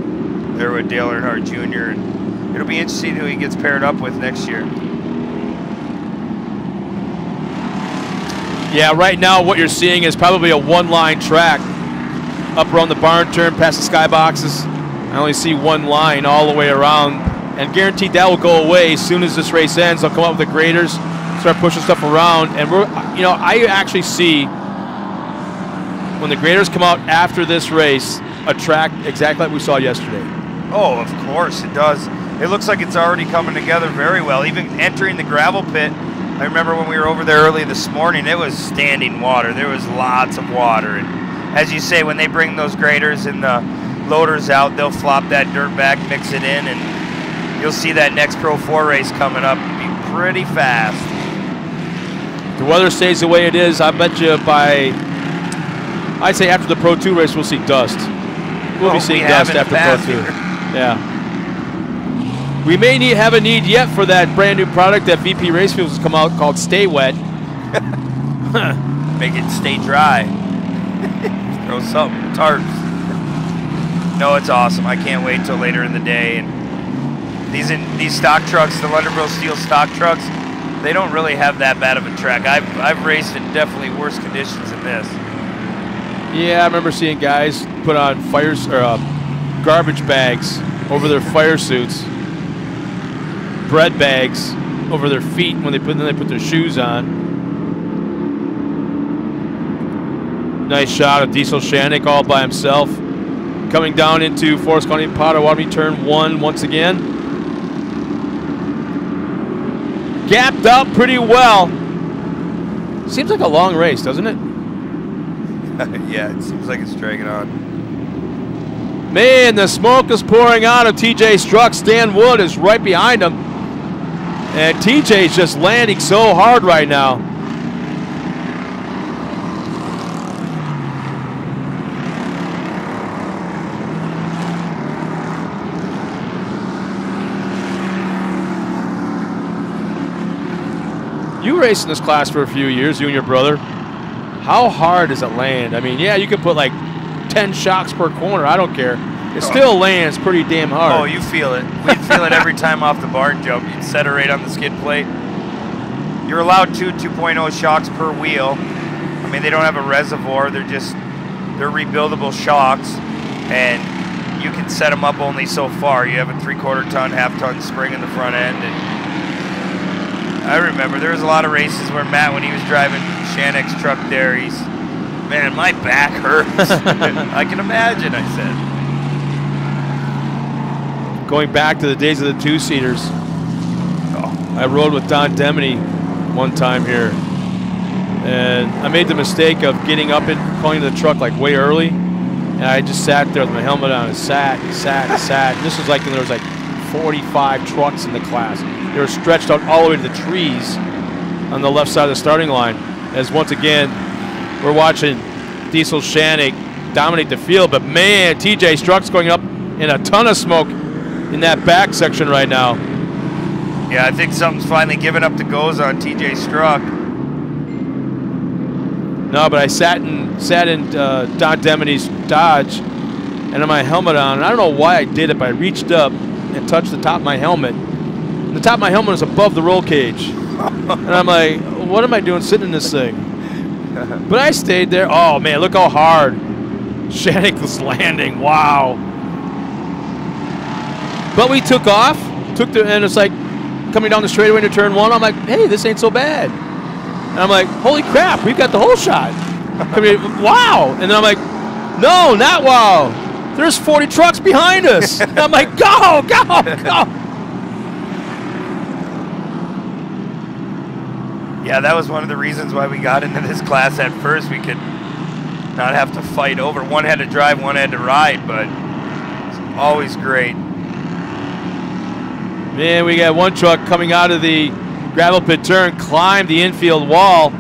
there with Dale Earnhardt Jr. And it'll be interesting who he gets paired up with next year. Yeah, right now what you're seeing is probably a one-line track up around the barn turn past the skyboxes. I only see one line all the way around, and guaranteed that will go away as soon as this race ends. They'll come up with the graders, start pushing stuff around, and I actually see when the graders come out after this race a track exactly like we saw yesterday. Oh, of course it does. It looks like it's already coming together very well. Even entering the gravel pit, I remember when we were over there early this morning, it was standing water. There was lots of water. And as you say, when they bring those graders and the loaders out, they'll flop that dirt back, mix it in, and you'll see that next Pro 4 race coming up be pretty fast. If the weather stays the way it is, I bet you I'd say after the Pro 2 race, we'll see dust. We'll be seeing dust after Pro 2. Yeah. We may have a need yet for that brand new product that VP Race Fuels has come out called Stay Wet. Make it stay dry. Throw something, tarps. No, it's awesome. I can't wait till later in the day. And these stock trucks, the Lunderville Steel stock trucks, they don't really have that bad of a track. I've raced in definitely worse conditions than this. Yeah, I remember seeing guys put on garbage bags over their fire suits, bread bags over their feet when they put their shoes on. Nice shot of Diesel Shanik all by himself, coming down into Forest County Potawatomi turn 1 once again. Gapped up pretty well. Seems like a long race, doesn't it? Yeah, it seems like it's dragging on. Man, the smoke is pouring out of TJ Struck. Stan Wood is right behind him. And TJ's just landing so hard right now. You raced in this class for a few years, you and your brother. How hard does it land? I mean, yeah, you can put like 10 shocks per corner. I don't care. It still lands pretty damn hard. Oh, you feel it. We'd feel it every time off the barn jump. You'd set it right on the skid plate. You're allowed 2.0 shocks per wheel. I mean, they don't have a reservoir. They're rebuildable shocks, and you can set them up only so far. You have a 3/4 ton, half-ton spring in the front end. And I remember there was a lot of races where Matt, when he was driving Shanek's truck there, man, my back hurts. I can imagine, I said. Going back to the days of the two-seaters, I rode with Don Deminy one time here, and I made the mistake of getting up and going to the truck like way early, and I just sat there with my helmet on and sat. And this was like when there was like 45 trucks in the class. They were stretched out all the way to the trees on the left side of the starting line. As once again, we're watching Diesel Shanik dominate the field, but man, TJ Struck's going up in a ton of smoke in that back section right now. Yeah, I think something's finally given up the goes on TJ Struck. No, but I sat in Don Deminy's Dodge and had my helmet on, and I don't know why I did it, but I reached up and touched the top of my helmet. And the top of my helmet was above the roll cage. And I'm like, what am I doing sitting in this thing? But I stayed there. Oh, man, look how hard Shanik was landing. Wow. But we took off, and it's like coming down the straightaway into turn 1. I'm like, hey, this ain't so bad. And I'm like, holy crap, we've got the whole shot. I mean, wow. And then I'm like, no, not wow. There's 40 trucks behind us. And I'm like, go. Yeah, that was one of the reasons why we got into this class at first. We could not have to fight over. One had to drive, one had to ride, but it's always great. Man, we got one truck coming out of the gravel pit turn, climbed the infield wall,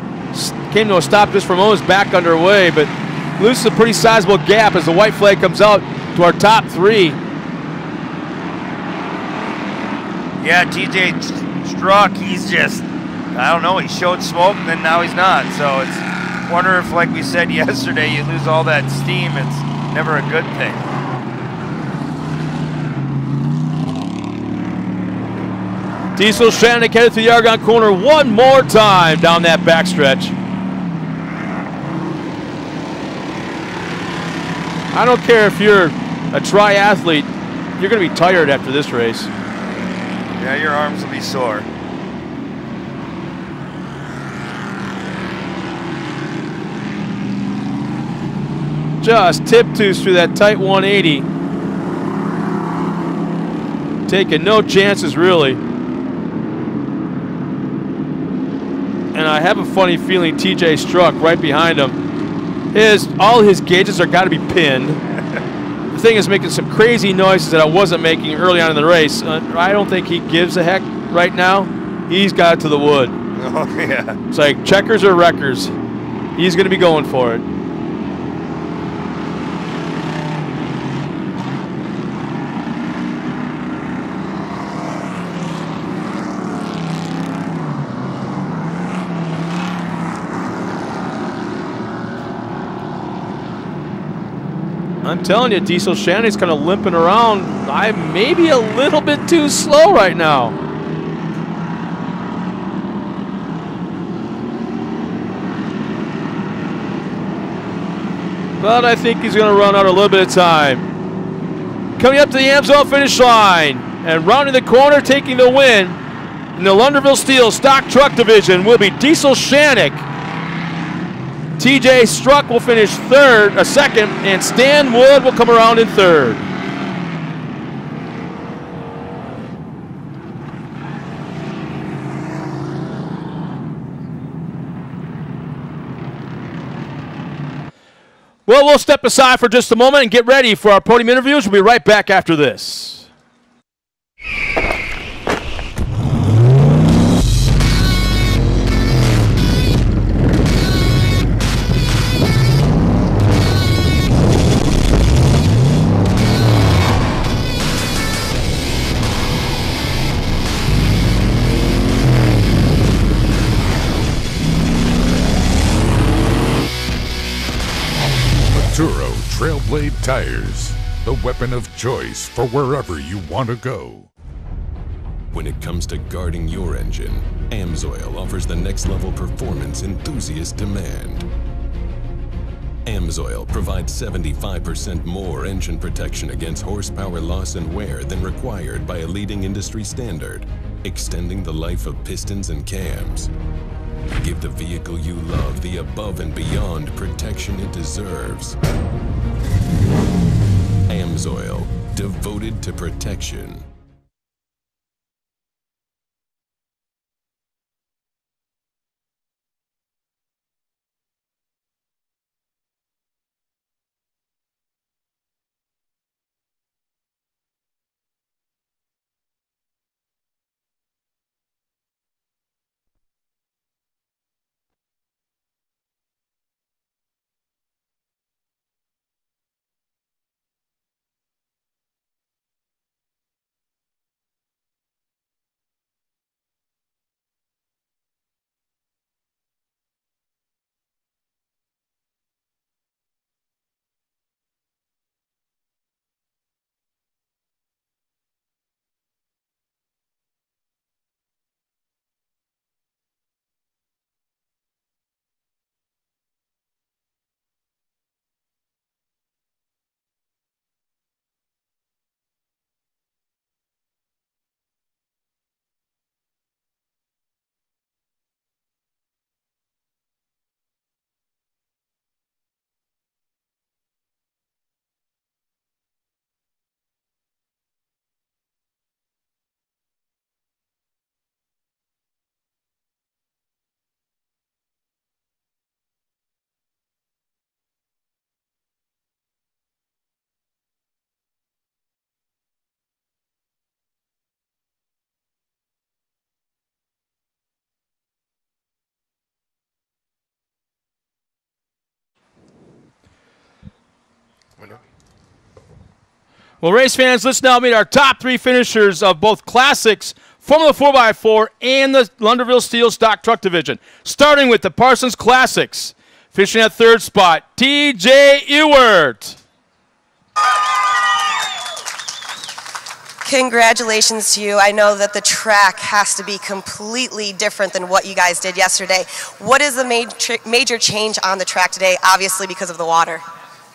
came to a stop just for moments, back underway, but loses a pretty sizable gap as the white flag comes out to our top 3. Yeah, TJ Struck, he's just, I don't know, he showed smoke and then now he's not. So it's, wonder if, like we said yesterday, you lose all that steam, it's never a good thing. Diesel Shanik headed to the Argonne corner one more time down that backstretch. I don't care if you're a triathlete, you're going to be tired after this race. Yeah, your arms will be sore. Just tiptoes through that tight 180. Taking no chances, really. and I have a funny feeling TJ Struck right behind him. All his gauges are got to be pinned. The thing is making some crazy noises that I wasn't making early on in the race. I don't think he gives a heck right now. He's got it to the wood. Oh, yeah. It's like checkers or wreckers. He's going to be going for it. I'm telling you, Diesel Shanny's kind of limping around. I'm maybe a little bit too slow right now. But I think he's going to run out a little bit of time. Coming up to the Amsoil finish line and rounding the corner, taking the win in the Lunderville Steel Stock Truck Division will be Diesel Shannick. TJ Struck will finish second, and Stan Wood will come around in third. Well, we'll step aside for just a moment and get ready for our podium interviews. We'll be right back after this. Trailblade Tires, the weapon of choice for wherever you want to go. When it comes to guarding your engine, Amsoil offers the next level performance enthusiasts demand. Amsoil provides 75% more engine protection against horsepower loss and wear than required by a leading industry standard, extending the life of pistons and cams. Give the vehicle you love the above and beyond protection it deserves. Amsoil, devoted to protection. Well, race fans, let's now meet our top three finishers of both Classics, Formula 4x4, and the Lunderville Steel Stock Truck Division. Starting with the Parsons Classics. Finishing at third spot, T.J. Ewert. Congratulations to you. I know that the track has to be completely different than what you guys did yesterday. What is the major change on the track today, obviously because of the water?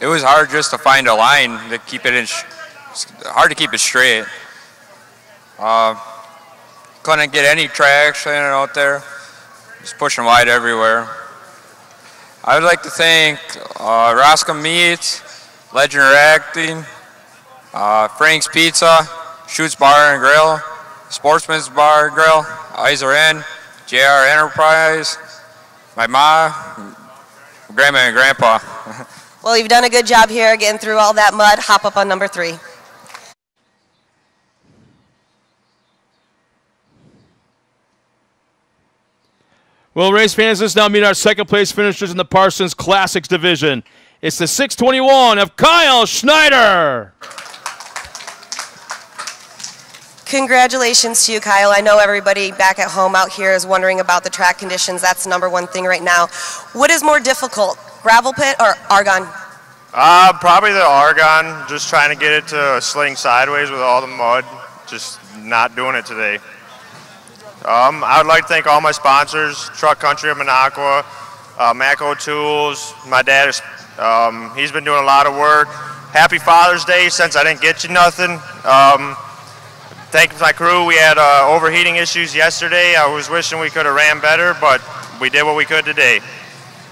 It was hard just to find a line to keep it in. Hard to keep it straight. Couldn't get any traction out there. Just pushing wide everywhere. I would like to thank Roscoe Meats, Legend Acting, Frank's Pizza, Shoots Bar and Grill, Sportsman's Bar and Grill, Iser Inn, JR Enterprise, my ma, grandma, and grandpa. Well, you've done a good job here getting through all that mud. Hop up on number 3. Well, race fans, let's now meet our second place finishers in the Parsons Classics division. It's the 621 of Kyle Schneider. Congratulations to you, Kyle. I know everybody back at home out here is wondering about the track conditions. That's the number one thing right now. What is more difficult, gravel pit or argon? Probably the argon, just trying to get it to sling sideways with all the mud, just not doing it today. I would like to thank all my sponsors, Truck Country of Minocqua, Maco Tools, my dad, he's been doing a lot of work. Happy Father's Day since I didn't get you nothing. Thank my crew. We had overheating issues yesterday. I was wishing we could have ran better, but we did what we could today.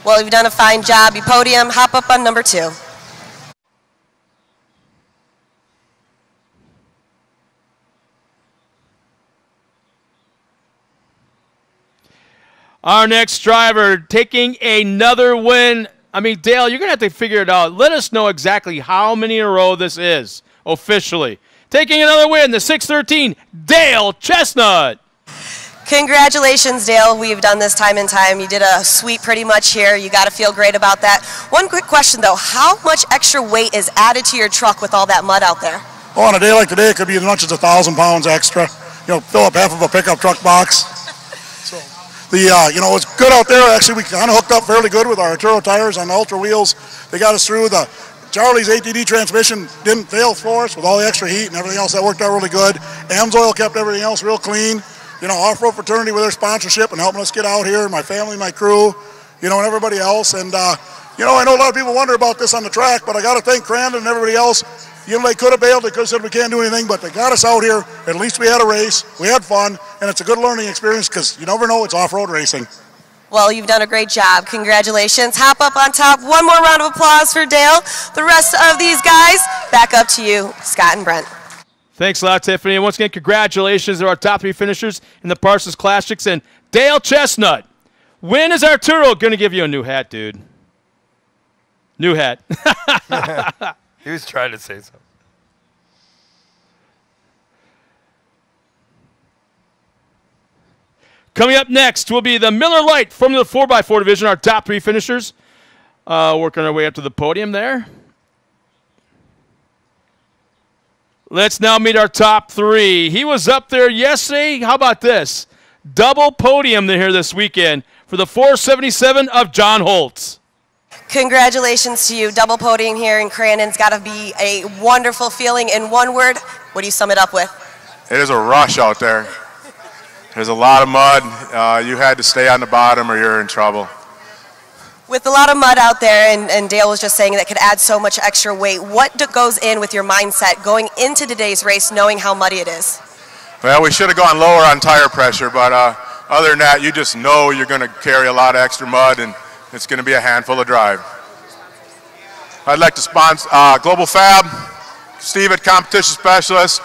Well, you've done a fine job. You podium. Hop up on number 2. Our next driver taking another win. I mean, Dale, you're going to have to figure it out. Let us know exactly how many in a row this is officially. Taking another win, the 613, Dale Chestnut. Congratulations, Dale. We've done this time and time. You did a sweep pretty much here. You got to feel great about that. One quick question, though. How much extra weight is added to your truck with all that mud out there? Oh, on a day like today, it could be as much as 1,000 pounds extra. You know, fill up half of a pickup truck box. So, you know, it's good out there. Actually, we kind of hooked up fairly good with our Arturo tires on the Ultra wheels. They got us through. The Charlie's ATD transmission didn't fail for us with all the extra heat and everything else. That worked out really good. AMSOIL kept everything else real clean. You know, Off-Road Fraternity with their sponsorship and helping us get out here, my family, my crew, you know, and everybody else. And, you know, I know a lot of people wonder about this on the track, but I got to thank Crandon and everybody else. You know, they could have bailed. They could have said we can't do anything, but they got us out here. At least we had a race. We had fun, and it's a good learning experience because you never know, it's off-road racing. Well, you've done a great job. Congratulations. Hop up on top. One more round of applause for Dale. The rest of these guys, back up to you, Scott and Brent. Thanks a lot, Tiffany. And once again, congratulations to our top 3 finishers in the Parsons Classics and Dale Chestnut. When is Arturo going to give you a new hat, dude? New hat. He was trying to say something. Coming up next will be the Miller Lite Formula 4x4 division, our top 3 finishers. Working our way up to the podium there. Let's now meet our top 3. He was up there yesterday. How about this? Double podium here this weekend for the 477 of John Holtz. Congratulations to you. Double podium here in Crandon's got to be a wonderful feeling. In one word, what do you sum it up with? It is a rush out there. There's a lot of mud. You had to stay on the bottom or you're in trouble. With a lot of mud out there, and Dale was just saying that could add so much extra weight, what goes in with your mindset going into today's race knowing how muddy it is? Well, we should have gone lower on tire pressure, but other than that, you just know you're going to carry a lot of extra mud, and it's going to be a handful of drive. I'd like to sponsor Global Fab, Steve at Competition Specialist.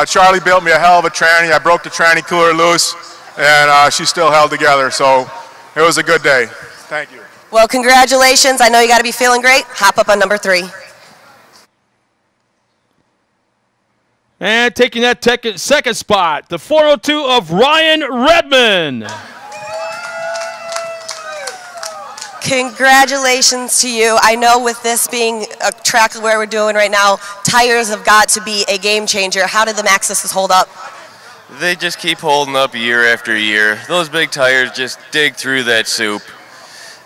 Charlie built me a hell of a tranny. I broke the tranny cooler loose, and she still held together, so it was a good day. Thank you. Well, congratulations. I know you got to be feeling great. Hop up on number 3. And taking that second spot, the 402 of Ryan Redmond. Congratulations to you. I know with this being a track where we're doing right now, tires have got to be a game changer. How did the Maxxis hold up? They just keep holding up year after year. Those big tires just dig through that soup.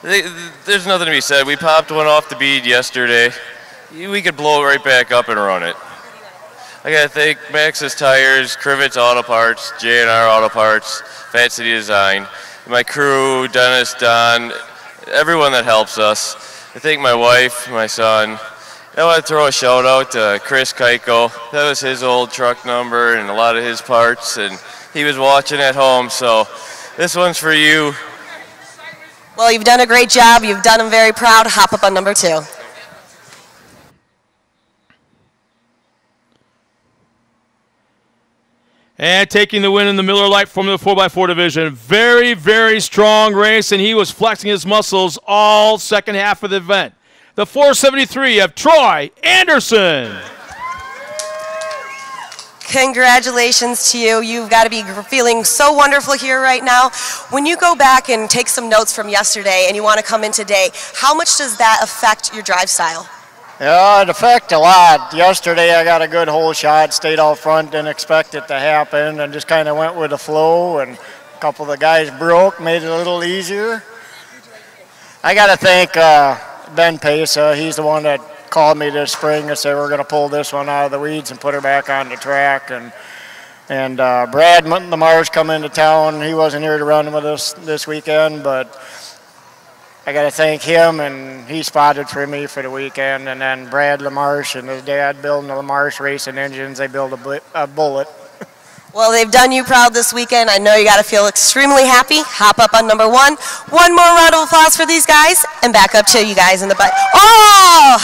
There's nothing to be said. We popped one off the bead yesterday. We could blow it right back up and run it. I got to thank Maxxis Tires, Crivets Auto Parts, J&R Auto Parts, Fat City Design, my crew, Dennis, Don, everyone that helps us. I thank my wife, my son. I want to throw a shout out to Chris Keiko. That was his old truck number and a lot of his parts, and he was watching at home, so this one's for you. Well, you've done a great job. You've done them very proud. Hop up on number 2. And taking the win in the Miller Lite Formula 4x4 division. Very, very strong race, and he was flexing his muscles all second half of the event. The 473 of Troy Anderson. Congratulations to you. You've got to be feeling so wonderful here right now. When you go back and take some notes from yesterday and you want to come in today, how much does that affect your drive style? Yeah, it affected a lot. Yesterday I got a good hole shot, stayed out front, didn't expect it to happen, and just kind of went with the flow, and a couple of the guys broke, made it a little easier. I got to thank Ben Pesa. He's the one that called me this spring and said we're going to pull this one out of the weeds and put her back on the track. And Brad Lamarche come into town. He wasn't here to run with us this weekend, but I got to thank him, and he spotted for me for the weekend. And then Brad Lamarche and his dad building the Lamarche Racing Engines, they built a Bullet. Well, they've done you proud this weekend. I know you got to feel extremely happy. Hop up on number 1. One more round of applause for these guys, and back up to you guys in the butt. Oh!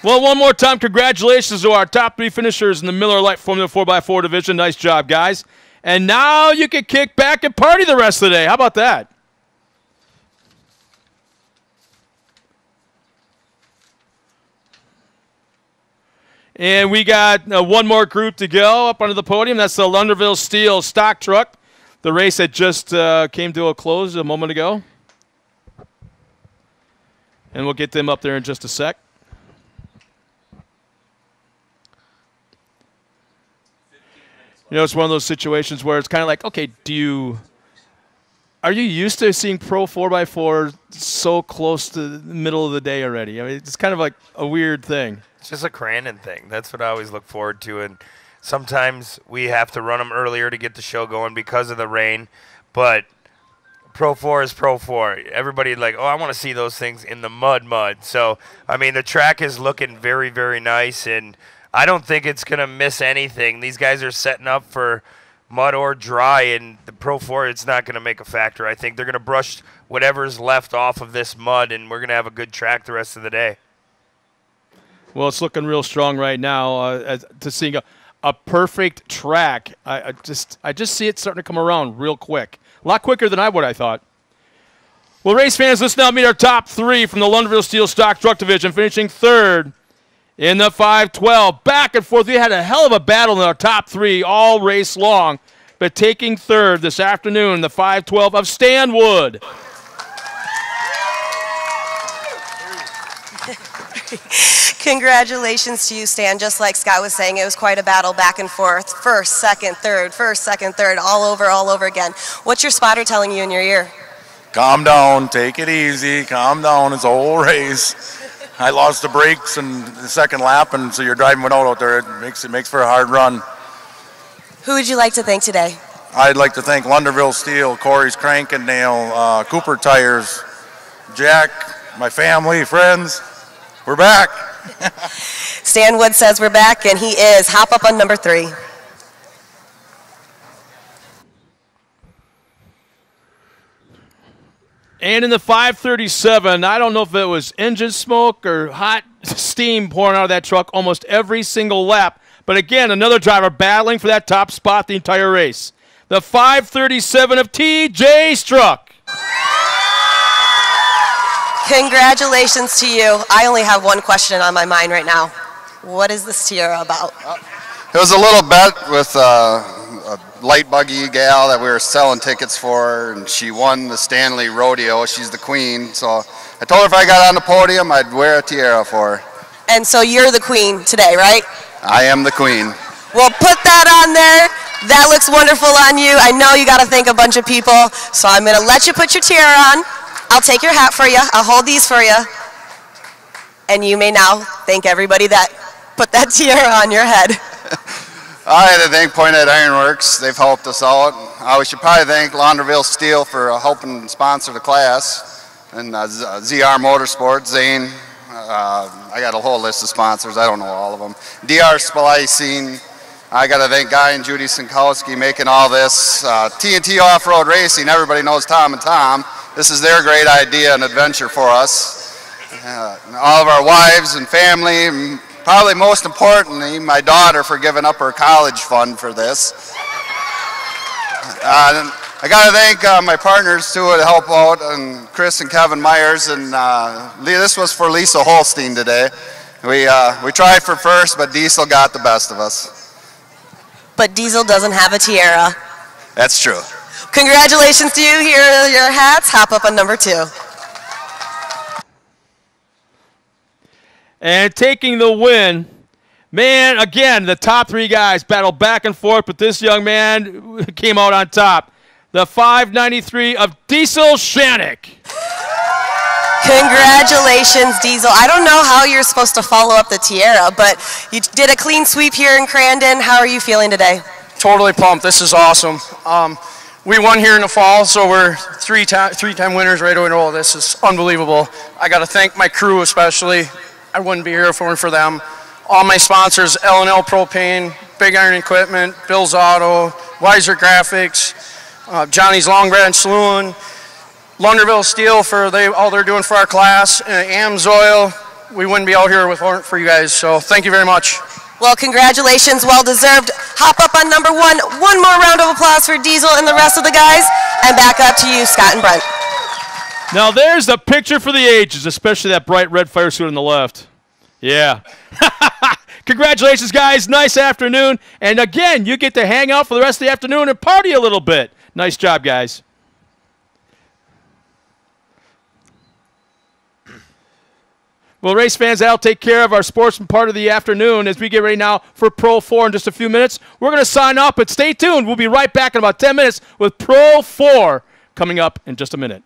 Well, one more time, congratulations to our top 3 finishers in the Miller Lite Formula 4x4 division. Nice job, guys. And now you can kick back and party the rest of the day. How about that? And we got one more group to go up onto the podium. That's the Lunderville Steel stock truck. The race that just came to a close a moment ago. And we'll get them up there in just a sec. You know, it's one of those situations where it's kind of like, okay, are you used to seeing Pro 4x4 so close to the middle of the day already? I mean, it's kind of like a weird thing. It's just a Crandon thing. That's what I always look forward to. And sometimes we have to run them earlier to get the show going because of the rain. But Pro 4 is Pro 4. Everybody like, oh, I want to see those things in the mud. So, I mean, the track is looking very, very nice. And I don't think it's going to miss anything. These guys are setting up for mud or dry, and the Pro 4, it's not going to make a factor. I think they're going to brush whatever's left off of this mud, and we're going to have a good track the rest of the day. Well, it's looking real strong right now. To seeing a perfect track, I just see it starting to come around real quick. A lot quicker than I thought. Well, race fans, let's now meet our top 3 from the Lunderville Steel Stock Truck Division, finishing 3rd. In the 512, back and forth. We had a hell of a battle in our top 3 all race long. But taking 3rd this afternoon, the 512 of Stanwood. Congratulations to you, Stan. Just like Scott was saying, it was quite a battle back and forth. First, second, third, all over again. What's your spotter telling you in your ear? Calm down, take it easy, calm down, it's a whole race. I lost the brakes in the second lap, and so you're driving without out there. It makes for a hard run. Who would you like to thank today? I'd like to thank Lunderville Steel, Corey's Crank and Nail, Cooper Tires, Jack, my family, friends. We're back. Stan Wood says we're back, and he is. Hop up on number 3. And in the 537, I don't know if it was engine smoke or hot steam pouring out of that truck almost every single lap. But again, another driver battling for that top spot the entire race. The 537 of TJ Struck. Congratulations to you. I only have one question on my mind right now. What is this tiara about? It was a little bet with a light buggy gal that we were selling tickets for, and she won the Stanley Rodeo. She's the queen, so I told her if I got on the podium, I'd wear a tiara for her. And so you're the queen today, right? I am the queen. Well, put that on there. That looks wonderful on you. I know you got to thank a bunch of people, so I'm going to let you put your tiara on. I'll take your hat for you. I'll hold these for you. And you may now thank everybody that put that tiara on your head. I had to thank Pointed Ironworks. They've helped us out. We should probably thank Lunderville Steel for helping sponsor the class. And ZR Motorsports, Zane. I got a whole list of sponsors. I don't know all of them. DR Splicing. I got to thank Guy and Judy Sinkowski making all this. TNT Off-Road Racing. Everybody knows Tom and Tom. This is their great idea and adventure for us. All of our wives and family, probably most importantly, my daughter for giving up her college fund for this. I got to thank my partners too to help out, and Chris and Kevin Myers, and this was for Lisa Holstein today. We tried for first, but Diesel got the best of us. But Diesel doesn't have a tiara. That's true. Congratulations to you. Here are your hats. Hop up on number 2. And taking the win, man, again, the top 3 guys battled back and forth, but this young man came out on top. The 593 of Diesel Shanik. Congratulations, Diesel. I don't know how you're supposed to follow up the tiara, but you did a clean sweep here in Crandon. How are you feeling today? Totally pumped. This is awesome. We won here in the fall, so we're three-time winners right away in a row. This is unbelievable. I got to thank my crew especially. I wouldn't be here if it weren't for them. All my sponsors, L&L Propane, Big Iron Equipment, Bill's Auto, Weiser Graphics, Johnny's Long Branch Saloon, Launderville Steel for all they're doing for our class, and AMSoil. We wouldn't be out here if it weren't for you guys, so thank you very much. Well, congratulations, well deserved. Hop up on number 1. One more round of applause for Diesel and the rest of the guys, and back up to you, Scott and Brent. Now there's the picture for the ages, especially that bright red fire suit on the left. Yeah. Congratulations, guys. Nice afternoon. And again, you get to hang out for the rest of the afternoon and party a little bit. Nice job, guys. Well, race fans, that'll take care of our sportsman part of the afternoon as we get ready now for Pro 4 in just a few minutes. We're going to sign off, but stay tuned. We'll be right back in about 10 minutes with Pro 4 coming up in just a minute.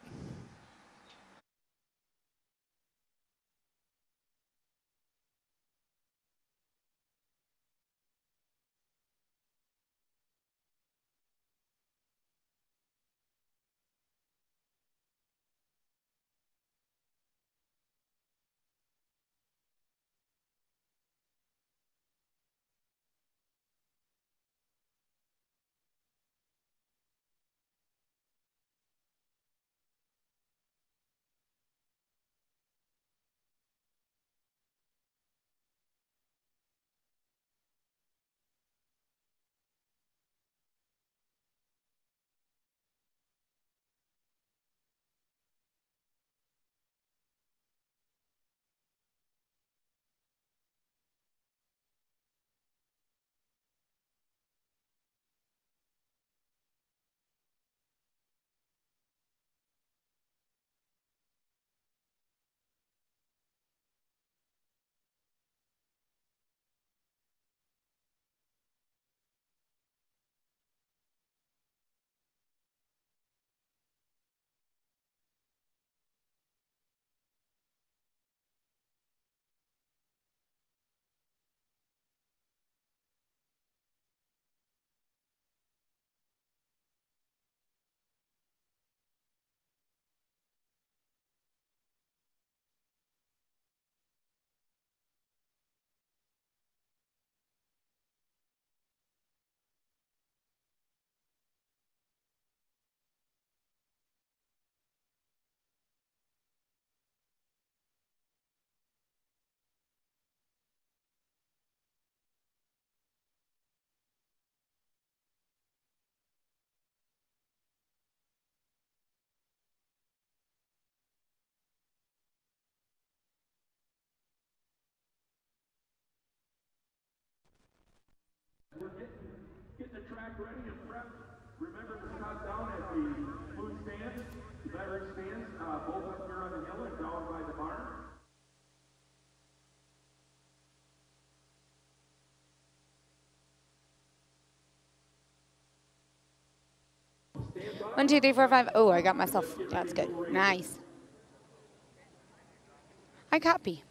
Get the track ready and prep. Remember to cut down at the food stands, the beverage stands, both up here on the hill and down by the barn. One, two, three, four, five. Oh, I got myself. That's good. Nice. I copy.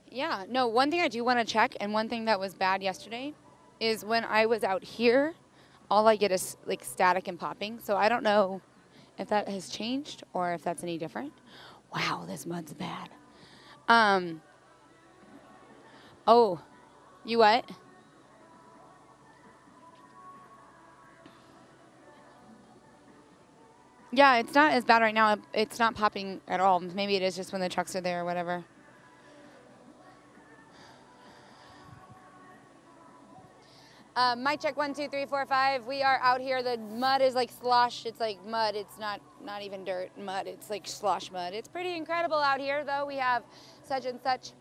Yeah, no, one thing I do want to check, and one thing that was bad yesterday, is when I was out here, all I get is like static and popping. So I don't know if that has changed or if that's any different. Wow, this mud's bad. Oh, you what? Yeah, it's not as bad right now. It's not popping at all. Maybe it is just when the trucks are there or whatever. Mic check 1, 2, 3, 4, 5. We are out here. The mud is like slosh. It's like mud. It's not even dirt mud. It's like slosh mud. It's pretty incredible out here, though. We have such and such.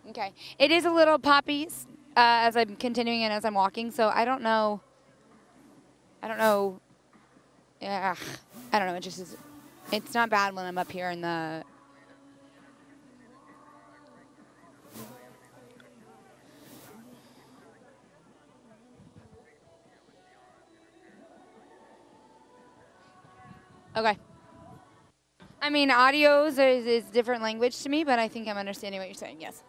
Okay. It is a little poppy as I'm continuing and as I'm walking, so I don't know. Yeah, I don't know. It just is. It's not bad when I'm up here in the. Okay. I mean, audio is different language to me, but I think I'm understanding what you're saying, yes.